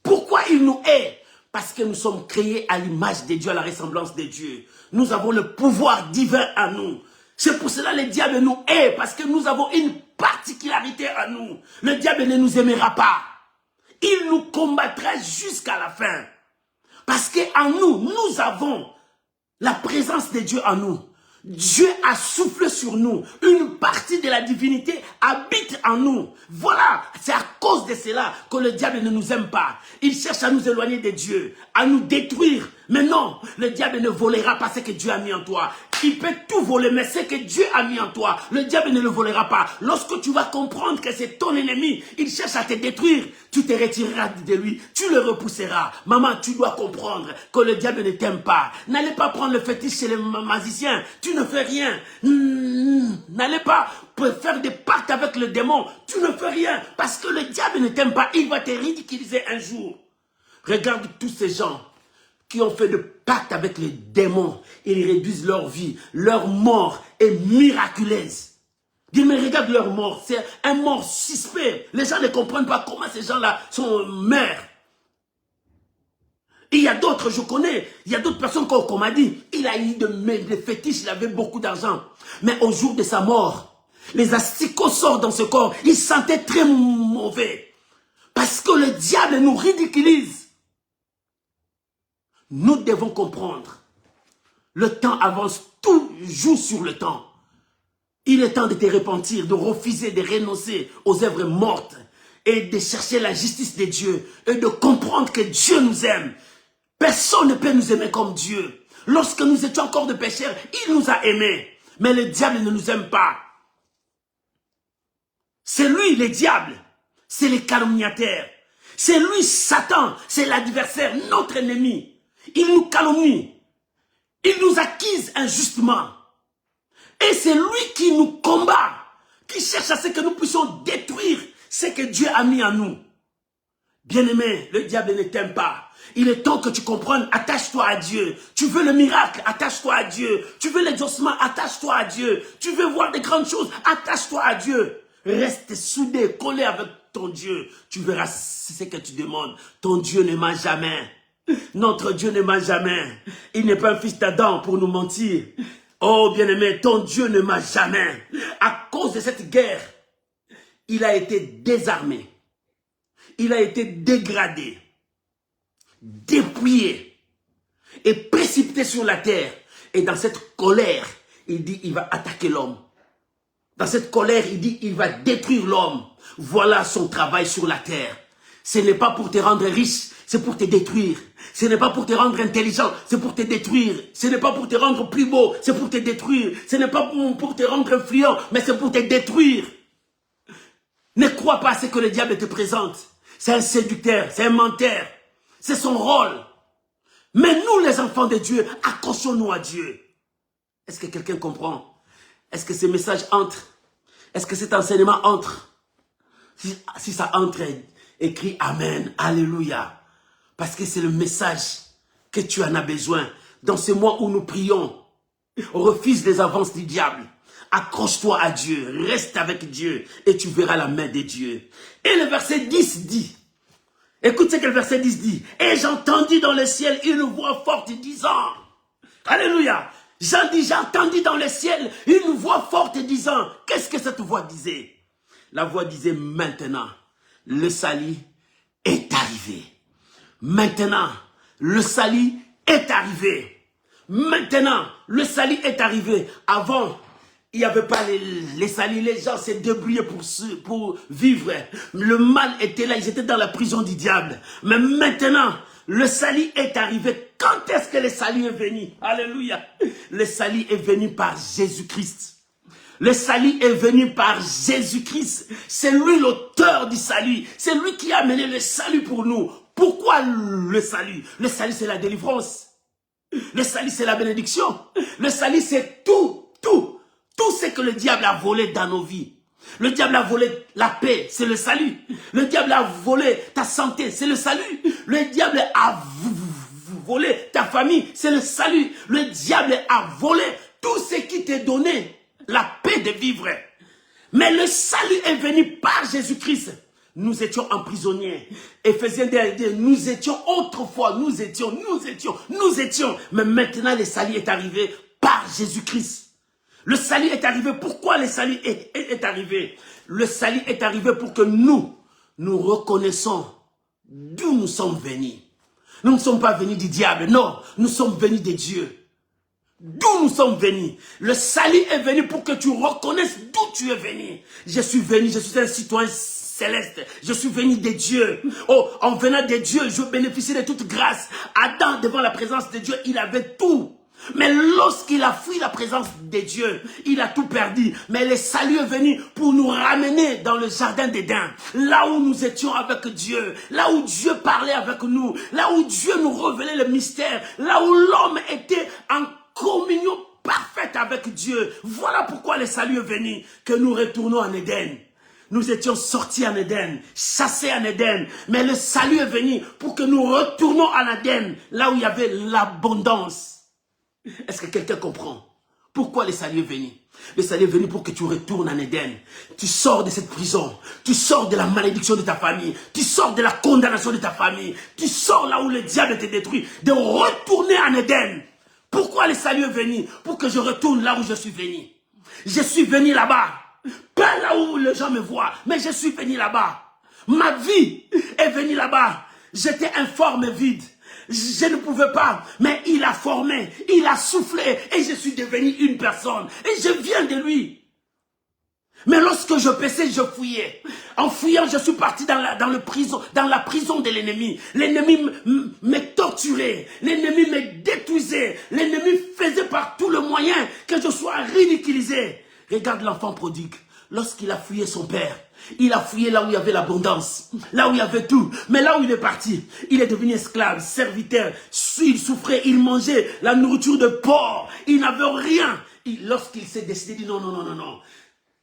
Pourquoi il nous hait? Parce que nous sommes créés à l'image de Dieu, à la ressemblance de Dieu. Nous avons le pouvoir divin à nous. C'est pour cela que le diable nous hait, parce que nous avons une particularité à nous. Le diable ne nous aimera pas. Il nous combattra jusqu'à la fin. Parce qu'en nous, nous avons la présence de Dieu en nous. Dieu a soufflé sur nous. Une partie de la divinité habite en nous. Voilà, c'est à cause de cela que le diable ne nous aime pas. Il cherche à nous éloigner de Dieu, à nous détruire. Mais non, le diable ne volera pas ce que Dieu a mis en toi. Il peut tout voler, mais ce que Dieu a mis en toi, le diable ne le volera pas. Lorsque tu vas comprendre que c'est ton ennemi, il cherche à te détruire, tu te retireras de lui, tu le repousseras. Maman, tu dois comprendre que le diable ne t'aime pas. N'allez pas prendre le fétiche chez les magiciens, tu ne fais rien. N'allez pas faire des pactes avec le démon, tu ne fais rien. Parce que le diable ne t'aime pas, il va te ridiculiser un jour. Regarde tous ces gens qui ont fait de pacte avec les démons. Ils réduisent leur vie. Leur mort est miraculeuse. Dis, mais regarde leur mort. C'est un mort suspect. Les gens ne comprennent pas comment ces gens-là sont morts. Il y a d'autres, je connais. Il y a d'autres personnes qu'on m'a dit. Il a eu des fétiches, il avait beaucoup d'argent. Mais au jour de sa mort, les asticots sortent dans ce corps. Il se sentait très mauvais. Parce que le diable nous ridiculise. Nous devons comprendre. Le temps avance toujours sur le temps. Il est temps de te repentir, de refuser, de renoncer aux œuvres mortes et de chercher la justice de Dieu et de comprendre que Dieu nous aime. Personne ne peut nous aimer comme Dieu. Lorsque nous étions encore de pécheurs, il nous a aimés. Mais le diable ne nous aime pas. C'est lui, le diable. C'est le calomniateur. C'est lui, Satan. C'est l'adversaire, notre ennemi. Il nous calomnie. Il nous accuse injustement. Et c'est lui qui nous combat, qui cherche à ce que nous puissions détruire ce que Dieu a mis en nous. Bien-aimé, le diable ne t'aime pas. Il est temps que tu comprennes, attache-toi à Dieu. Tu veux le miracle, attache-toi à Dieu. Tu veux l'exaucement, attache-toi à Dieu. Tu veux voir des grandes choses, attache-toi à Dieu. Reste soudé, collé avec ton Dieu. Tu verras ce que tu demandes. Ton Dieu ne ment jamais. Notre Dieu ne ment jamais. Il n'est pas un fils d'Adam pour nous mentir. Oh bien-aimé, ton Dieu ne ment jamais. À cause de cette guerre, il a été désarmé. Il a été dégradé, dépouillé et précipité sur la terre. Et dans cette colère, il dit il va attaquer l'homme. Dans cette colère, il dit il va détruire l'homme. Voilà son travail sur la terre. Ce n'est pas pour te rendre riche, c'est pour te détruire. Ce n'est pas pour te rendre intelligent, c'est pour te détruire. Ce n'est pas pour te rendre plus beau, c'est pour te détruire. Ce n'est pas pour te rendre influent, mais c'est pour te détruire. Ne crois pas à ce que le diable te présente. C'est un séducteur, c'est un menteur. C'est son rôle. Mais nous, les enfants de Dieu, accrochons-nous à Dieu. Est-ce que quelqu'un comprend? Est-ce que ce message entre? Est-ce que cet enseignement entre? Si ça entre, écris Amen, Alléluia. Parce que c'est le message que tu en as besoin. Dans ce mois où nous prions, refuse les avances du diable. Accroche-toi à Dieu, reste avec Dieu et tu verras la main de Dieu. Et le verset 10 dit, écoute ce que le verset 10 dit. Et j'entendis dans le ciel une voix forte disant, Alléluia. J'ai entendu dans le ciel une voix forte disant, qu'est-ce que cette voix disait? La voix disait, maintenant, le salut est arrivé. Maintenant, le salut est arrivé. Maintenant, le salut est arrivé. Avant, il n'y avait pas les saluts. Les gens se débrouillaient pour vivre. Le mal était là. Ils étaient dans la prison du diable. Mais maintenant, le salut est arrivé. Quand est-ce que le salut est venu? Alléluia. Le salut est venu par Jésus-Christ. Le salut est venu par Jésus-Christ. C'est lui l'auteur du salut. C'est lui qui a amené le salut pour nous. Pourquoi le salut? Le salut, c'est la délivrance. Le salut, c'est la bénédiction. Le salut, c'est tout ce que le diable a volé dans nos vies. Le diable a volé la paix, c'est le salut. Le diable a volé ta santé, c'est le salut. Le diable a volé ta famille, c'est le salut. Le diable a volé tout ce qui t'est donné, la paix de vivre. Mais le salut est venu par Jésus-Christ. Nous étions emprisonnés. Éphésiens 2, nous étions autrefois, nous étions. Mais maintenant, le salut est arrivé par Jésus-Christ. Le salut est arrivé. Pourquoi le salut est arrivé? Le salut est arrivé pour que nous reconnaissons d'où nous sommes venus. Nous ne sommes pas venus du diable, non. Nous sommes venus de Dieu. d'où nous sommes venus. Le salut est venu pour que tu reconnaisses d'où tu es venu. Je suis venu, je suis un citoyen céleste. Je suis venu des dieux. Oh, en venant des dieux, je bénéficie de toute grâce. Adam, devant la présence de Dieu, il avait tout. Mais lorsqu'il a fui la présence de Dieu, il a tout perdu. Mais le salut est venu pour nous ramener dans le jardin d'Éden. Là où nous étions avec Dieu. Là où Dieu parlait avec nous. Là où Dieu nous révélait le mystère. Là où l'homme était en communion parfaite avec Dieu. Voilà pourquoi le salut est venu. Que nous retournons en Éden. Nous étions sortis en Éden, chassés en Éden. Mais le salut est venu pour que nous retournions en Éden. Là où il y avait l'abondance. Est-ce que quelqu'un comprend? Pourquoi le salut est venu? Le salut est venu pour que tu retournes en Éden. Tu sors de cette prison. Tu sors de la malédiction de ta famille. Tu sors de la condamnation de ta famille. Tu sors là où le diable te détruit. De retourner en Éden. Pourquoi le salut est venu? Pour que je retourne là où je suis venu. Je suis venu là-bas. Pas là où les gens me voient. Mais je suis venu là-bas. Ma vie est venue là-bas. J'étais informe et vide. Je ne pouvais pas, mais il a formé, il a soufflé et je suis devenu une personne. Et je viens de lui. Mais lorsque je péchais, je fouillais. En fouillant, je suis parti dans la prison de l'ennemi. L'ennemi me torturait, l'ennemi me détruisait, l'ennemi faisait par tous les moyens que je sois ridiculisé. Regarde l'enfant prodigue, lorsqu'il a fouillé son père. Il a fouillé là où il y avait l'abondance, là où il y avait tout. Mais là où il est parti, il est devenu esclave, serviteur. Il souffrait, il mangeait la nourriture de porc. Il n'avait rien. Lorsqu'il s'est décidé, il dit non, non, non, non, non.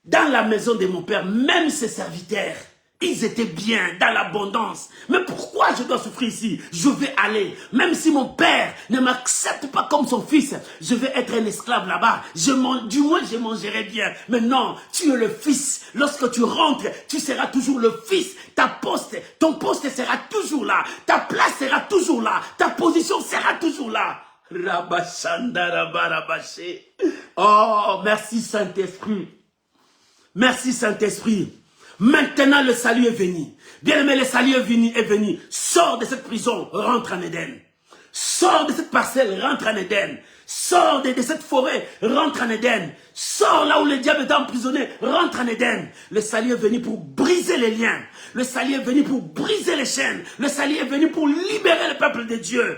Dans la maison de mon père, même ses serviteurs, ils étaient bien, dans l'abondance. Mais pourquoi je dois souffrir ici? Je vais aller. Même si mon père ne m'accepte pas comme son fils, je vais être un esclave là-bas. Du moins, je mangerai bien. Mais non, tu es le fils. Lorsque tu rentres, tu seras toujours le fils. Ton poste sera toujours là. Ta place sera toujours là. Ta position sera toujours là. Oh, merci Saint-Esprit. Merci Saint-Esprit. Maintenant le salut est venu. Bien-aimé, le salut est venu. Sors de cette prison, rentre en Éden. Sors de cette parcelle, rentre en Éden. Sors de cette forêt, rentre en Éden. Sors là où le diable est emprisonné, rentre en Éden. Le salut est venu pour briser les liens. Le salut est venu pour briser les chaînes. Le salut est venu pour libérer le peuple de Dieu.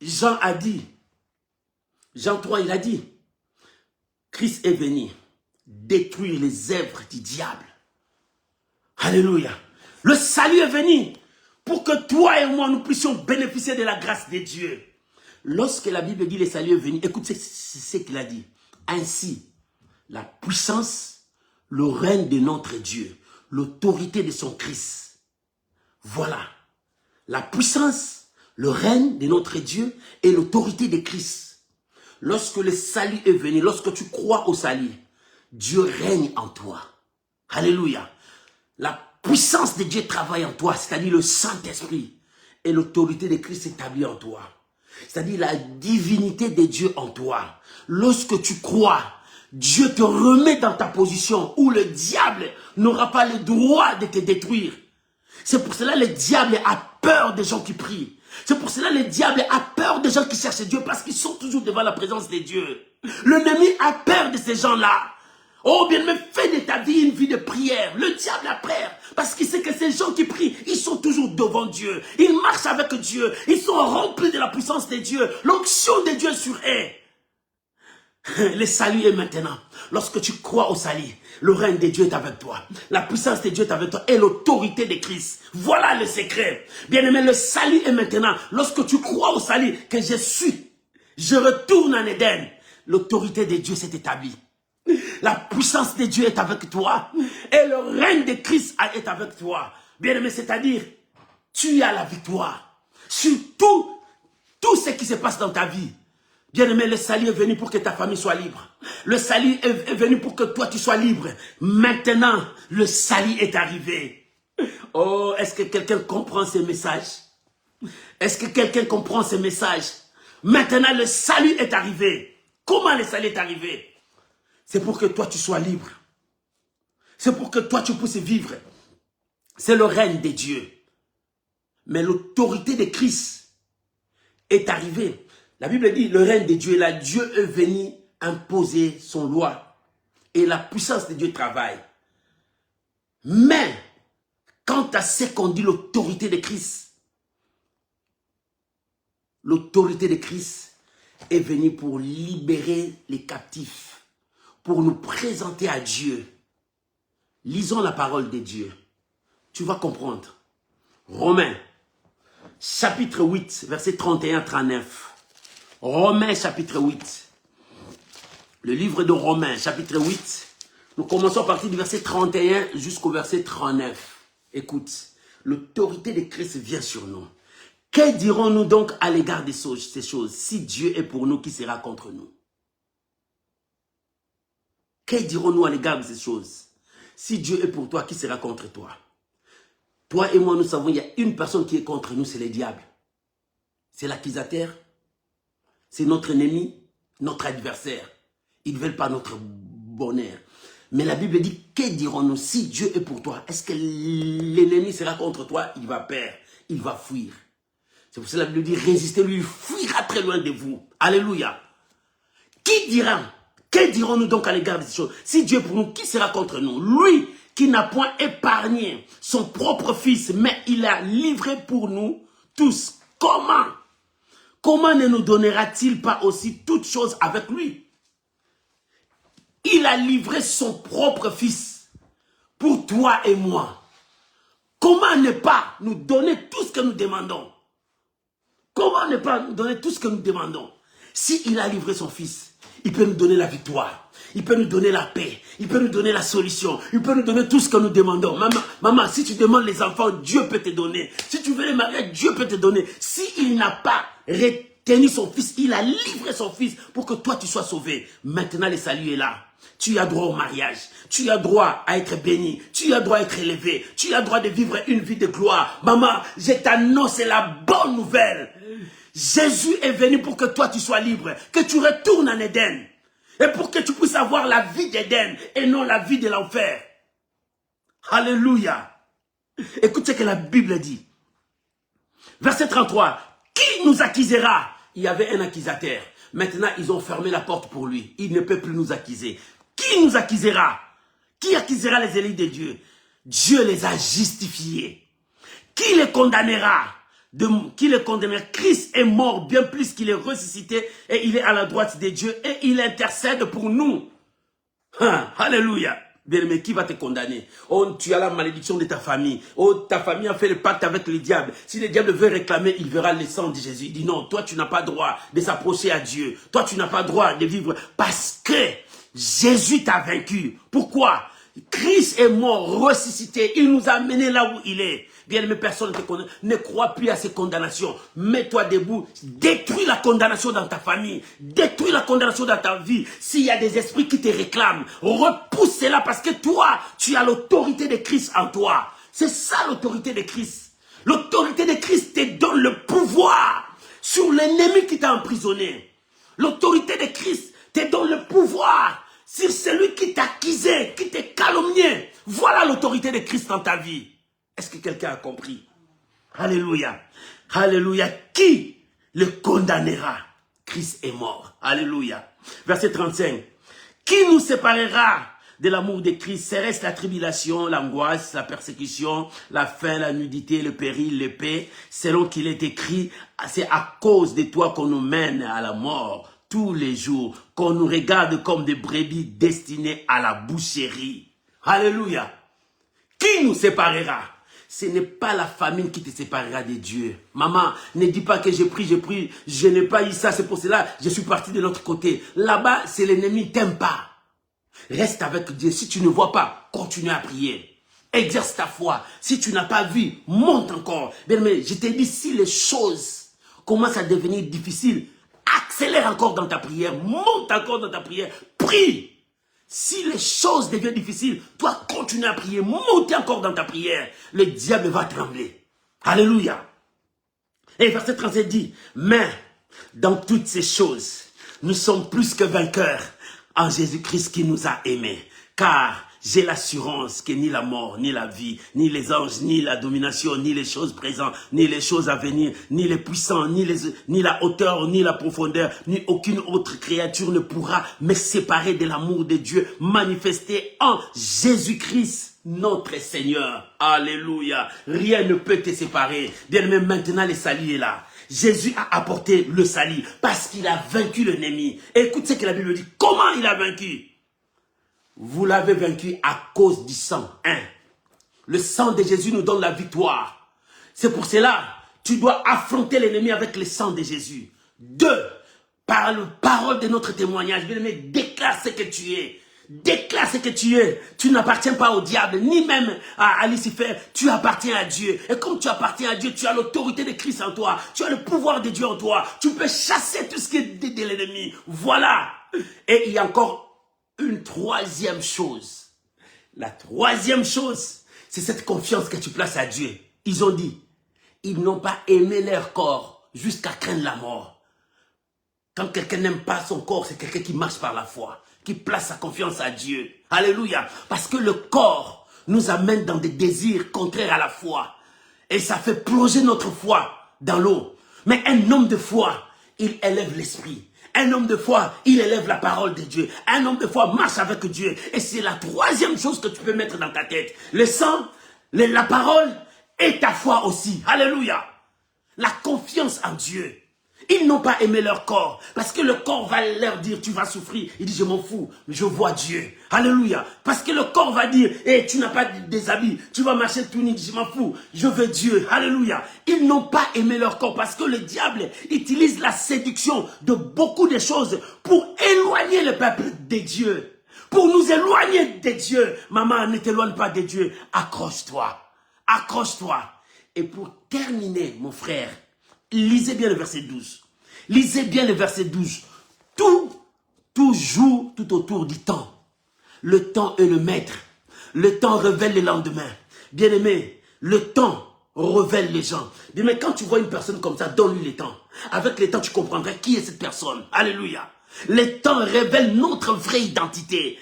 Jean a dit, Jean 3, il a dit, Christ est venu détruire les œuvres du diable. Alléluia. Le salut est venu pour que toi et moi nous puissions bénéficier de la grâce de Dieu. Lorsque la Bible dit le salut est venu, écoute ce qu'il a dit. Ainsi, la puissance, le règne de notre Dieu, l'autorité de son Christ. Voilà. La puissance, le règne de notre Dieu et l'autorité de Christ. Lorsque le salut est venu, lorsque tu crois au salut, Dieu règne en toi. Alléluia. La puissance de Dieu travaille en toi, c'est-à-dire le Saint-Esprit. Et l'autorité de Christ s'établit en toi. C'est-à-dire la divinité de Dieu en toi. Lorsque tu crois, Dieu te remet dans ta position où le diable n'aura pas le droit de te détruire. C'est pour cela que le diable a peur des gens qui prient. C'est pour cela que le diable a peur des gens qui cherchent Dieu parce qu'ils sont toujours devant la présence de Dieu. L'ennemi a peur de ces gens-là. Oh bien, mais fais de ta vie une vie de prière. Le diable a peur parce qu'il sait que ces gens qui prient, ils sont toujours devant Dieu. Ils marchent avec Dieu. Ils sont remplis de la puissance de Dieu. L'onction de Dieu sur eux. Le salut est maintenant. Lorsque tu crois au salut, le règne de Dieu est avec toi. La puissance de Dieu est avec toi et l'autorité de Christ. Voilà le secret. Bien-aimé, le salut est maintenant. Lorsque tu crois au salut, que je retourne en Éden, l'autorité de Dieu s'est établie. La puissance de Dieu est avec toi et le règne de Christ est avec toi. Bien-aimé, c'est-à-dire, tu as la victoire sur tout ce qui se passe dans ta vie. Bien-aimé, le salut est venu pour que ta famille soit libre. Le salut est venu pour que toi tu sois libre. Maintenant, le salut est arrivé. Oh, est-ce que quelqu'un comprend ces messages? Est-ce que quelqu'un comprend ces messages? Maintenant, le salut est arrivé. Comment le salut est arrivé? C'est pour que toi tu sois libre. C'est pour que toi tu puisses vivre. C'est le règne de Dieu. Mais l'autorité de Christ est arrivée. La Bible dit, le règne de Dieu est là. Dieu est venu imposer son loi. Et la puissance de Dieu travaille. Mais, quant à ce qu'on dit l'autorité de Christ, l'autorité de Christ est venue pour libérer les captifs, pour nous présenter à Dieu. Lisons la parole de Dieu. Tu vas comprendre. Romains, chapitre 8, verset 31-39. Romains, chapitre 8. Le livre de Romains, chapitre 8. Nous commençons à partir du verset 31 jusqu'au verset 39. Écoute, l'autorité de Christ vient sur nous. Que dirons-nous donc à l'égard de ces choses? Si Dieu est pour nous, qui sera contre nous? Que dirons-nous à l'égard de ces choses? Si Dieu est pour toi, qui sera contre toi? Toi et moi, nous savons, il y a une personne qui est contre nous, c'est le diable. C'est l'accusateur. C'est notre ennemi, notre adversaire. Ils ne veulent pas notre bonheur. Mais la Bible dit, que dirons-nous? Si Dieu est pour toi, est-ce que l'ennemi sera contre toi? Il va perdre, il va fuir. C'est pour cela que la Bible dit, résistez-lui, il fuira très loin de vous. Alléluia. Qui dira? Que dirons-nous donc à l'égard de ces choses? Si Dieu est pour nous, qui sera contre nous? Lui qui n'a point épargné son propre fils, mais il l'a livré pour nous tous. Comment? Comment ne nous donnera-t-il pas aussi toutes choses avec lui? Il a livré son propre fils pour toi et moi. Comment ne pas nous donner tout ce que nous demandons? Comment ne pas nous donner tout ce que nous demandons? S'il a livré son fils, il peut nous donner la victoire. Il peut nous donner la paix. Il peut nous donner la solution. Il peut nous donner tout ce que nous demandons. Maman, si tu demandes les enfants, Dieu peut te donner. Si tu veux les marier, Dieu peut te donner. S'il n'a pas retenu son fils, il a livré son fils pour que toi tu sois sauvé. Maintenant, le salut est là. Tu as droit au mariage. Tu as droit à être béni. Tu as droit à être élevé. Tu as droit de vivre une vie de gloire. Maman, je t'annonce la bonne nouvelle. Jésus est venu pour que toi tu sois libre. Que tu retournes en Éden. Et pour que tu puisses avoir la vie d'Éden et non la vie de l'enfer. Alléluia. Écoute ce que la Bible dit. Verset 33. Qui nous accusera? Il y avait un accusateur. Maintenant, ils ont fermé la porte pour lui. Il ne peut plus nous accuser. Qui nous accusera? Qui accusera les élus de Dieu? Dieu les a justifiés. Qui les condamnera? Qui les condamnera? Christ est mort bien plus qu'il est ressuscité et il est à la droite de Dieu et il intercède pour nous. Alléluia. Bien-aimé, qui va te condamner? Oh, tu as la malédiction de ta famille. Oh, ta famille a fait le pacte avec le diable. Si le diable veut réclamer, il verra le sang de Jésus. Il dit non, toi tu n'as pas droit de s'approcher à Dieu. Toi tu n'as pas droit de vivre parce que Jésus t'a vaincu. Pourquoi? Christ est mort, ressuscité. Il nous a amenés là où il est. Bien-aimé, personne ne te condamne. Ne crois plus à ces condamnations. Mets-toi debout. Détruis la condamnation dans ta famille. Détruis la condamnation dans ta vie. S'il y a des esprits qui te réclament, repousse cela parce que toi, tu as l'autorité de Christ en toi. C'est ça l'autorité de Christ. L'autorité de Christ te donne le pouvoir sur l'ennemi qui t'a emprisonné. L'autorité de Christ te donne le pouvoir sur celui qui t'a accusé, qui t'a calomnié. Voilà l'autorité de Christ dans ta vie. Est-ce que quelqu'un a compris? Alléluia. Alléluia. Qui le condamnera? Christ est mort. Alléluia. Verset 35. Qui nous séparera de l'amour de Christ? Serait-ce la tribulation, l'angoisse, la persécution, la faim, la nudité, le péril, l'épée? Selon qu'il est écrit, c'est à cause de toi qu'on nous mène à la mort tous les jours, qu'on nous regarde comme des brebis destinées à la boucherie. Alléluia. Qui nous séparera? Ce n'est pas la famine qui te séparera de Dieu. Maman, ne dis pas que j'ai pris, je n'ai pas eu ça, c'est pour cela je suis parti de l'autre côté. Là-bas, c'est l'ennemi, il t'aime pas. Reste avec Dieu. Si tu ne vois pas, continue à prier. Exerce ta foi. Si tu n'as pas vu, monte encore. Bien, mais je te dis, si les choses commencent à devenir difficiles, accélère encore dans ta prière, monte encore dans ta prière, prie. Si les choses deviennent difficiles, toi continue à prier, monte encore dans ta prière, le diable va trembler. Alléluia. Et verset 37 dit, mais dans toutes ces choses, nous sommes plus que vainqueurs en Jésus-Christ qui nous a aimés. Car j'ai l'assurance que ni la mort, ni la vie, ni les anges, ni la domination, ni les choses présentes, ni les choses à venir, ni les puissants, ni la hauteur, ni la profondeur, ni aucune autre créature ne pourra me séparer de l'amour de Dieu manifesté en Jésus-Christ, notre Seigneur. Alléluia. Rien ne peut te séparer. Bien même maintenant, le salut est là. Jésus a apporté le salut parce qu'il a vaincu l'ennemi. Écoute ce que la Bible dit. Comment il a vaincu? Vous l'avez vaincu à cause du sang. 1. Le sang de Jésus nous donne la victoire. C'est pour cela, tu dois affronter l'ennemi avec le sang de Jésus. 2. Par la parole de notre témoignage, bien aimé, déclare ce que tu es. Déclare ce que tu es. Tu n'appartiens pas au diable, ni même à Lucifer. Tu appartiens à Dieu. Et comme tu appartiens à Dieu, tu as l'autorité de Christ en toi. Tu as le pouvoir de Dieu en toi. Tu peux chasser tout ce qui est de l'ennemi. Voilà. Et il y a encore une troisième chose. La troisième chose, c'est cette confiance que tu places à Dieu. Ils ont dit, ils n'ont pas aimé leur corps jusqu'à craindre la mort. Quand quelqu'un n'aime pas son corps, c'est quelqu'un qui marche par la foi, qui place sa confiance à Dieu. Alléluia. Parce que le corps nous amène dans des désirs contraires à la foi. Et ça fait plonger notre foi dans l'eau. Mais un homme de foi, il élève l'esprit. Un homme de foi, il élève la parole de Dieu. Un homme de foi marche avec Dieu. Et c'est la troisième chose que tu peux mettre dans ta tête. Le sang, la parole et ta foi aussi. Alléluia. La confiance en Dieu. Ils n'ont pas aimé leur corps. Parce que le corps va leur dire, tu vas souffrir. Il dit, je m'en fous, je vois Dieu. Alléluia. Parce que le corps va dire, hey, tu n'as pas des habits. Tu vas marcher tout nu, je m'en fous. Je veux Dieu. Alléluia. Ils n'ont pas aimé leur corps. Parce que le diable utilise la séduction de beaucoup de choses pour éloigner le peuple de Dieu. Pour nous éloigner de Dieu. Maman, ne t'éloigne pas de Dieu. Accroche-toi. Accroche-toi. Et pour terminer, mon frère, lisez bien le verset 12. Lisez bien le verset 12. Tout joue tout autour du temps. Le temps est le maître. Le temps révèle le lendemain. Bien-aimé, le temps révèle les gens. Bien-aimé, quand tu vois une personne comme ça, donne-lui le temps. Avec le temps, tu comprendras qui est cette personne. Alléluia. Le temps révèle notre vraie identité.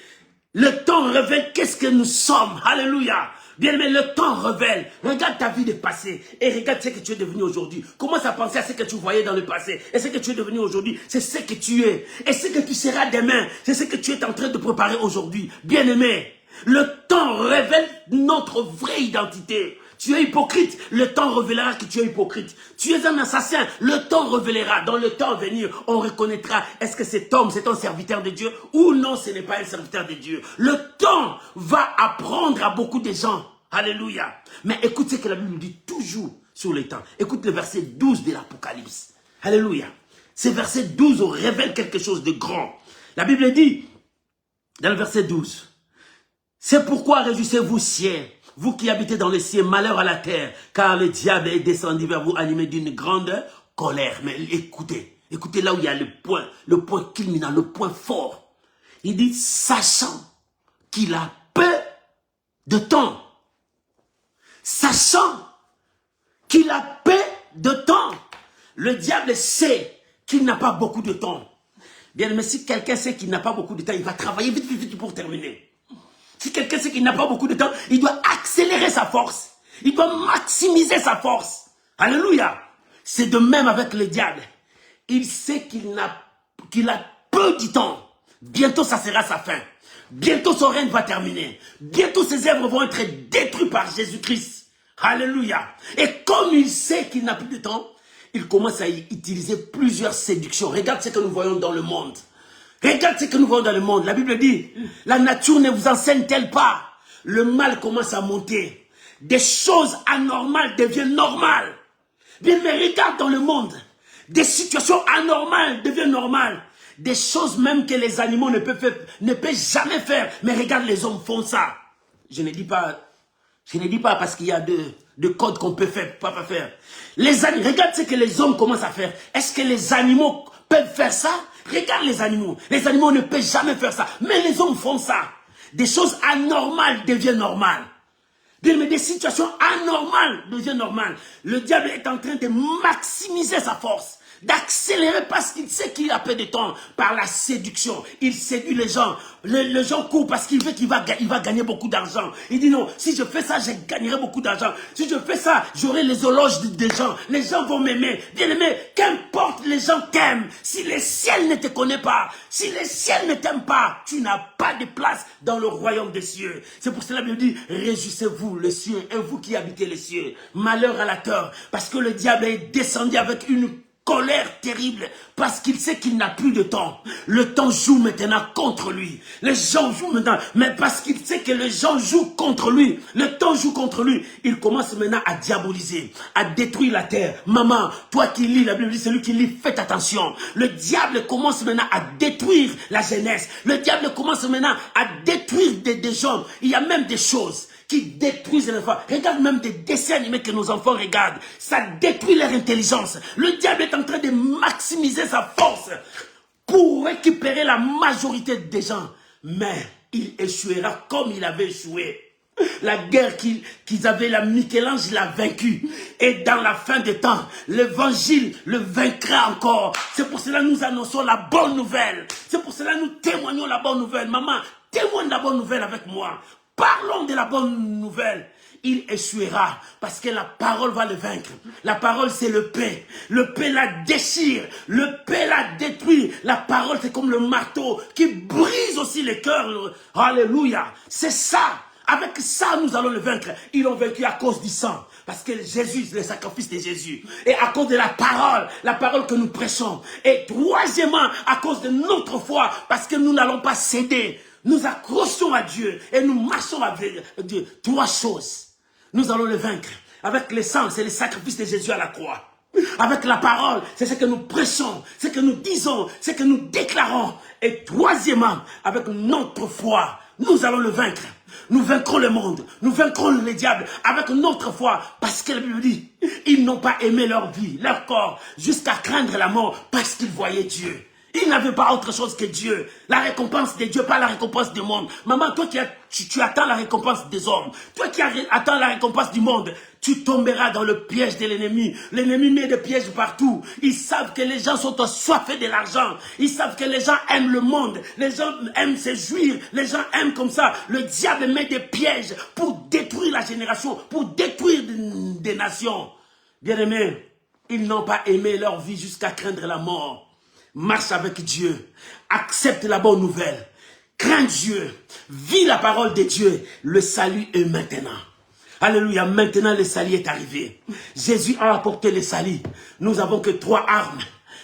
Le temps révèle qu'est-ce que nous sommes. Alléluia. Bien aimé, le temps révèle. Regarde ta vie de passé et regarde ce que tu es devenu aujourd'hui. Commence à penser à ce que tu voyais dans le passé. Et ce que tu es devenu aujourd'hui, c'est ce que tu es. Et ce que tu seras demain, c'est ce que tu es en train de préparer aujourd'hui. Bien aimé, le temps révèle notre vraie identité. Tu es hypocrite, le temps révélera que tu es hypocrite. Tu es un assassin, le temps révélera. Dans le temps à venir, on reconnaîtra, est-ce que cet homme, c'est un serviteur de Dieu ou non, ce n'est pas un serviteur de Dieu. Le temps va apprendre à beaucoup de gens. Alléluia. Mais écoute ce que la Bible nous dit toujours sur le temps. Écoute le verset 12 de l'Apocalypse. Alléluia. Ce verset 12 révèle quelque chose de grand. La Bible dit, dans le verset 12, c'est pourquoi réjouissez-vous, ciel, vous qui habitez dans les cieux, malheur à la terre, car le diable est descendu vers vous animé d'une grande colère. Mais écoutez, écoutez là où il y a le point culminant, le point fort. Il dit, sachant qu'il a peu de temps. Sachant qu'il a peu de temps. Le diable sait qu'il n'a pas beaucoup de temps. Bien, mais si quelqu'un sait qu'il n'a pas beaucoup de temps, il va travailler vite, vite, vite pour terminer. Si quelqu'un sait qu'il n'a pas beaucoup de temps, il doit accélérer sa force. Il doit maximiser sa force. Alléluia. C'est de même avec le diable. Il sait qu'il a peu de temps. Bientôt, ça sera sa fin. Bientôt, son règne va terminer. Bientôt, ses œuvres vont être détruites par Jésus-Christ. Alléluia. Et comme il sait qu'il n'a plus de temps, il commence à utiliser plusieurs séductions. Regarde ce que nous voyons dans le monde. Regarde ce que nous voyons dans le monde. La Bible dit, la nature ne vous enseigne-t-elle pas? Le mal commence à monter. Des choses anormales deviennent normales. Bien, mais regarde dans le monde. Des situations anormales deviennent normales. Des choses même que les animaux ne peuvent jamais faire. Mais regarde, les hommes font ça. Je ne dis pas parce qu'il y a de codes qu'on peut faire, pas faire. Regarde ce que les hommes commencent à faire. Est-ce que les animaux peuvent faire ça? Regarde les animaux. Les animaux ne peuvent jamais faire ça. Mais les hommes font ça. Des choses anormales deviennent normales. Mais des situations anormales deviennent normales. Le diable est en train de maximiser sa force. d'accélérer parce qu'il sait qu'il a peu de temps par la séduction. Il séduit les gens. Les gens courent parce qu'il veut qu'il va gagner beaucoup d'argent. Il dit non, si je fais ça, je gagnerai beaucoup d'argent. Si je fais ça, j'aurai les éloges des gens. Les gens vont m'aimer. Bien aimé, qu'importe les gens t'aiment. Si le ciel ne te connaît pas, si le ciel ne t'aime pas, tu n'as pas de place dans le royaume des cieux. C'est pour cela que la Bible dit, réjouissez-vous les cieux et vous qui habitez les cieux. Malheur à la terre, parce que le diable est descendu avec une colère terrible parce qu'il sait qu'il n'a plus de temps. Le temps joue maintenant contre lui. Les gens jouent maintenant, mais parce qu'il sait que les gens jouent contre lui. Le temps joue contre lui. Il commence maintenant à diaboliser, à détruire la terre. Maman, toi qui lis la Bible, dit celui qui lit, faites attention. Le diable commence maintenant à détruire la jeunesse. Le diable commence maintenant à détruire des gens. Il y a même des choses qui détruisent les enfants. Regarde même des dessins animés que nos enfants regardent. Ça détruit leur intelligence. Le diable est en train de maximiser sa force pour récupérer la majorité des gens. Mais il échouera comme il avait échoué. La guerre qu'ils avaient, la Michel-Ange l'a vaincu. Et dans la fin des temps, l'évangile le vaincra encore. C'est pour cela que nous annonçons la bonne nouvelle. C'est pour cela que nous témoignons la bonne nouvelle. Maman, témoigne la bonne nouvelle avec moi. Parlons de la bonne nouvelle. Il échouera parce que la parole va le vaincre. La parole, c'est le paix. Le paix la déchire. Le paix la détruit. La parole, c'est comme le marteau qui brise aussi les cœurs. Alléluia. C'est ça. Avec ça, nous allons le vaincre. Ils l'ont vaincu à cause du sang. Parce que Jésus, le sacrifice de Jésus. Et à cause de la parole que nous prêchons. Et troisièmement, à cause de notre foi, parce que nous n'allons pas céder. Nous accrochons à Dieu et nous marchons avec Dieu. Trois choses. Nous allons le vaincre. Avec le sang, c'est le sacrifice de Jésus à la croix. Avec la parole, c'est ce que nous prêchons, ce que nous disons, ce que nous déclarons. Et troisièmement, avec notre foi, nous allons le vaincre. Nous vaincrons le monde, nous vaincrons le diable avec notre foi. Parce que la Bible dit, ils n'ont pas aimé leur vie, leur corps, jusqu'à craindre la mort parce qu'ils voyaient Dieu. Ils n'avaient pas autre chose que Dieu. La récompense de Dieu, pas la récompense du monde. Maman, toi qui tu attends la récompense des hommes. Toi qui attends la récompense du monde. Tu tomberas dans le piège de l'ennemi. L'ennemi met des pièges partout. Ils savent que les gens sont assoiffés de l'argent. Ils savent que les gens aiment le monde. Les gens aiment se jouir. Les gens aiment comme ça. Le diable met des pièges pour détruire la génération, pour détruire des nations. Bien-aimés, ils n'ont pas aimé leur vie jusqu'à craindre la mort. Marche avec Dieu, accepte la bonne nouvelle, crains Dieu, vis la parole de Dieu, le salut est maintenant. Alléluia, maintenant le salut est arrivé. Jésus a apporté le salut. Nous n'avons que 3 armes.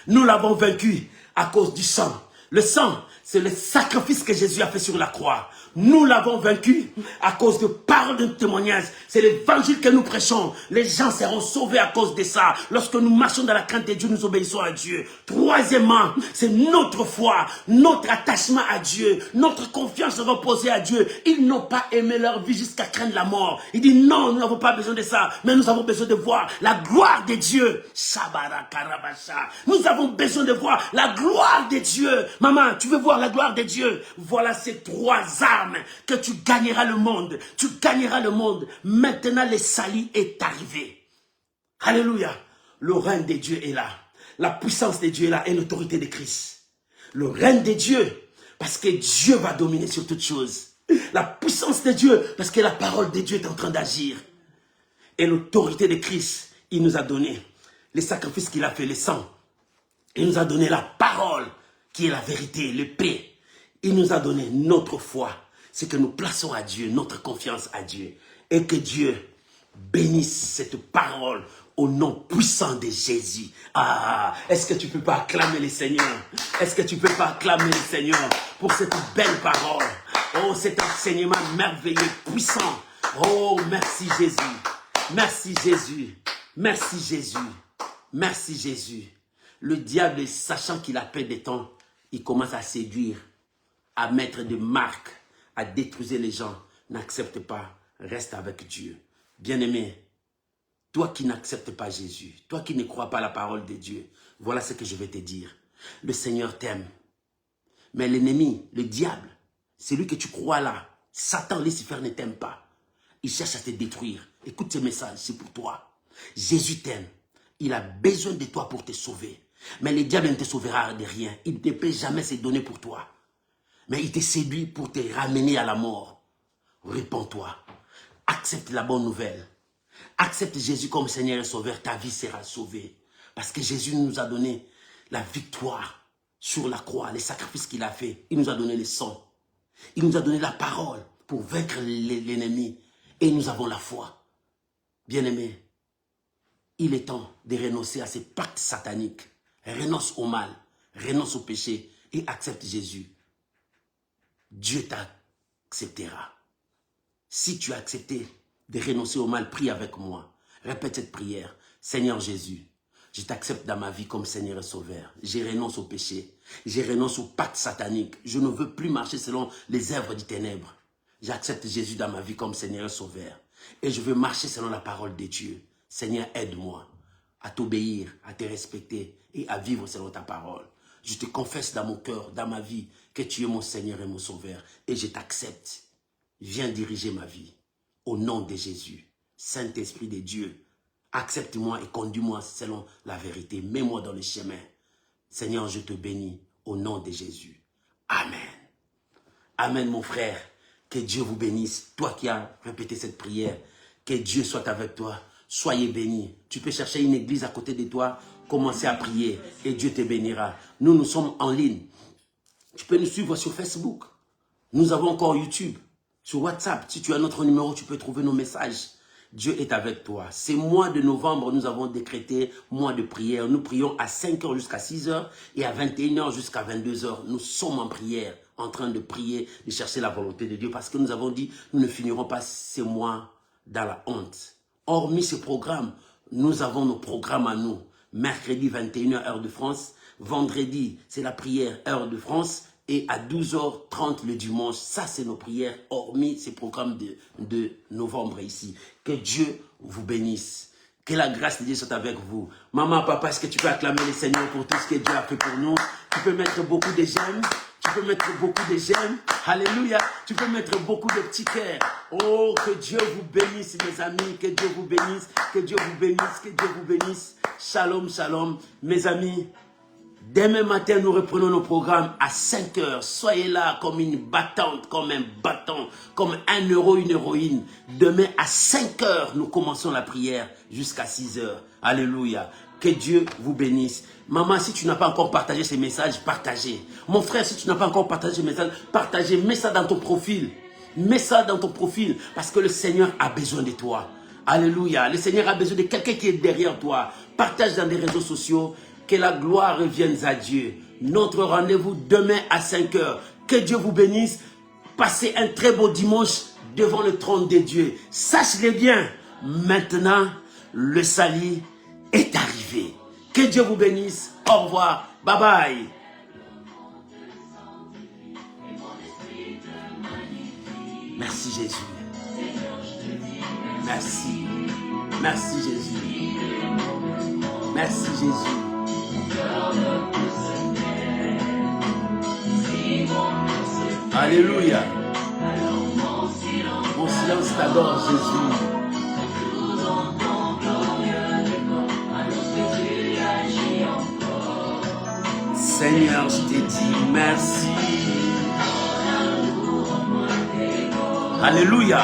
Nous l'avons vaincu à cause du sang. Le sang, c'est le sacrifice que Jésus a fait sur la croix. Nous l'avons vaincu à cause de paroles de témoignage. C'est l'évangile que nous prêchons. Les gens seront sauvés à cause de ça. Lorsque nous marchons dans la crainte de Dieu, nous obéissons à Dieu. Troisièmement, c'est notre foi, notre attachement à Dieu, notre confiance reposée à Dieu. Ils n'ont pas aimé leur vie jusqu'à craindre la mort. Il dit non, nous n'avons pas besoin de ça, mais nous avons besoin de voir la gloire de Dieu. Nous avons besoin de voir la gloire de Dieu. Maman, tu veux voir la gloire de Dieu? Voilà ces 3 armes que tu gagneras le monde. Tu gagneras le monde. Maintenant, le salut est arrivé. Alléluia. Le règne de Dieu est là. La puissance de Dieu est là et l'autorité de Christ. Le règne de Dieu, parce que Dieu va dominer sur toutes choses. La puissance de Dieu, parce que la parole de Dieu est en train d'agir. Et l'autorité de Christ, il nous a donné les sacrifices qu'il a fait, le sang. Il nous a donné la parole, qui est la vérité, le paix. Il nous a donné notre foi. C'est que nous plaçons à Dieu, notre confiance à Dieu. Et que Dieu bénisse cette parole au nom puissant de Jésus. Ah, est-ce que tu ne peux pas acclamer le Seigneur? Est-ce que tu ne peux pas acclamer le Seigneur pour cette belle parole? Oh, cet enseignement merveilleux, puissant. Oh, merci Jésus. Merci Jésus. Merci Jésus. Merci Jésus. Le diable, sachant qu'il a peu de temps, il commence à séduire, à mettre des marques, à détruire les gens. N'accepte pas, reste avec Dieu. Bien-aimé, toi qui n'acceptes pas Jésus, toi qui ne crois pas la parole de Dieu, voilà ce que je vais te dire. Le Seigneur t'aime. Mais l'ennemi, le diable, celui que tu crois là, Satan, Lucifer ne t'aime pas. Il cherche à te détruire. Écoute ce message, c'est pour toi. Jésus t'aime. Il a besoin de toi pour te sauver. Mais le diable ne te sauvera de rien. Il ne peut jamais se donner pour toi. Mais il te séduit pour te ramener à la mort. Répands-toi. Accepte la bonne nouvelle. Accepte Jésus comme Seigneur et Sauveur. Ta vie sera sauvée. Parce que Jésus nous a donné la victoire sur la croix, les sacrifices qu'il a fait. Il nous a donné le sang. Il nous a donné la parole pour vaincre l'ennemi. Et nous avons la foi. Bien-aimés, il est temps de renoncer à ces pactes sataniques. Renonce au mal, renonce au péché et accepte Jésus. Dieu t'acceptera. Si tu as accepté de renoncer au mal, prie avec moi. Répète cette prière. Seigneur Jésus, je t'accepte dans ma vie comme Seigneur et Sauveur. Je renonce au péché. Je renonce au pacte satanique. Je ne veux plus marcher selon les œuvres du ténèbre. J'accepte Jésus dans ma vie comme Seigneur et Sauveur. Et je veux marcher selon la parole de Dieu. Seigneur, aide-moi à t'obéir, à te respecter et à vivre selon ta parole. Je te confesse dans mon cœur, dans ma vie, que tu es mon Seigneur et mon Sauveur. Et je t'accepte. Viens diriger ma vie. Au nom de Jésus. Saint-Esprit de Dieu, accepte-moi et conduis-moi selon la vérité. Mets-moi dans le chemin. Seigneur, je te bénis au nom de Jésus. Amen. Amen, mon frère. Que Dieu vous bénisse. Toi qui as répété cette prière, que Dieu soit avec toi. Soyez bénis. Tu peux chercher une église à côté de toi, commencer à prier et Dieu te bénira. Nous sommes en ligne. Tu peux nous suivre sur Facebook. Nous avons encore YouTube. Sur WhatsApp, si tu as notre numéro, tu peux trouver nos messages. Dieu est avec toi. Ce mois de novembre, nous avons décrété mois de prière. Nous prions à 5h jusqu'à 6h et à 21h jusqu'à 22h. Nous sommes en prière, en train de prier, de chercher la volonté de Dieu parce que nous avons dit, nous ne finirons pas ce mois dans la honte. Hormis ce programme, nous avons nos programmes à nous. Mercredi, 21h, heure de France. Vendredi, c'est la prière, heure de France. Et à 12h30 le dimanche, ça c'est nos prières, hormis ces programmes de novembre ici. Que Dieu vous bénisse. Que la grâce de Dieu soit avec vous. Maman, papa, est-ce que tu peux acclamer le Seigneur pour tout ce que Dieu a fait pour nous? Tu peux mettre beaucoup de j'aime. Tu peux mettre beaucoup de j'aime. Alléluia. Tu peux mettre beaucoup de petits cœurs. Oh, que Dieu vous bénisse, mes amis. Que Dieu vous bénisse. Que Dieu vous bénisse. Que Dieu vous bénisse. Shalom, shalom. Mes amis, demain matin, nous reprenons nos programmes à 5h. Soyez là comme une battante, comme un bâton, comme un héros, une héroïne. Demain à 5h, nous commençons la prière jusqu'à 6h. Alléluia. Que Dieu vous bénisse. Maman, si tu n'as pas encore partagé ces messages, partagez. Mon frère, si tu n'as pas encore partagé ces messages, partagez. Mets ça dans ton profil. Mets ça dans ton profil parce que le Seigneur a besoin de toi. Alléluia. Le Seigneur a besoin de quelqu'un qui est derrière toi. Partage dans des réseaux sociaux. Que la gloire revienne à Dieu. Notre rendez-vous demain à 5h. Que Dieu vous bénisse. Passez un très beau dimanche devant le trône de Dieu. Sache-le bien. Maintenant, le salut est arrivé. Que Dieu vous bénisse. Au revoir. Bye bye. Merci Jésus. Merci. Merci Jésus. Merci Jésus. Alléluia. Mon silence t'adore, Jésus. Seigneur, je te dis merci. Alléluia.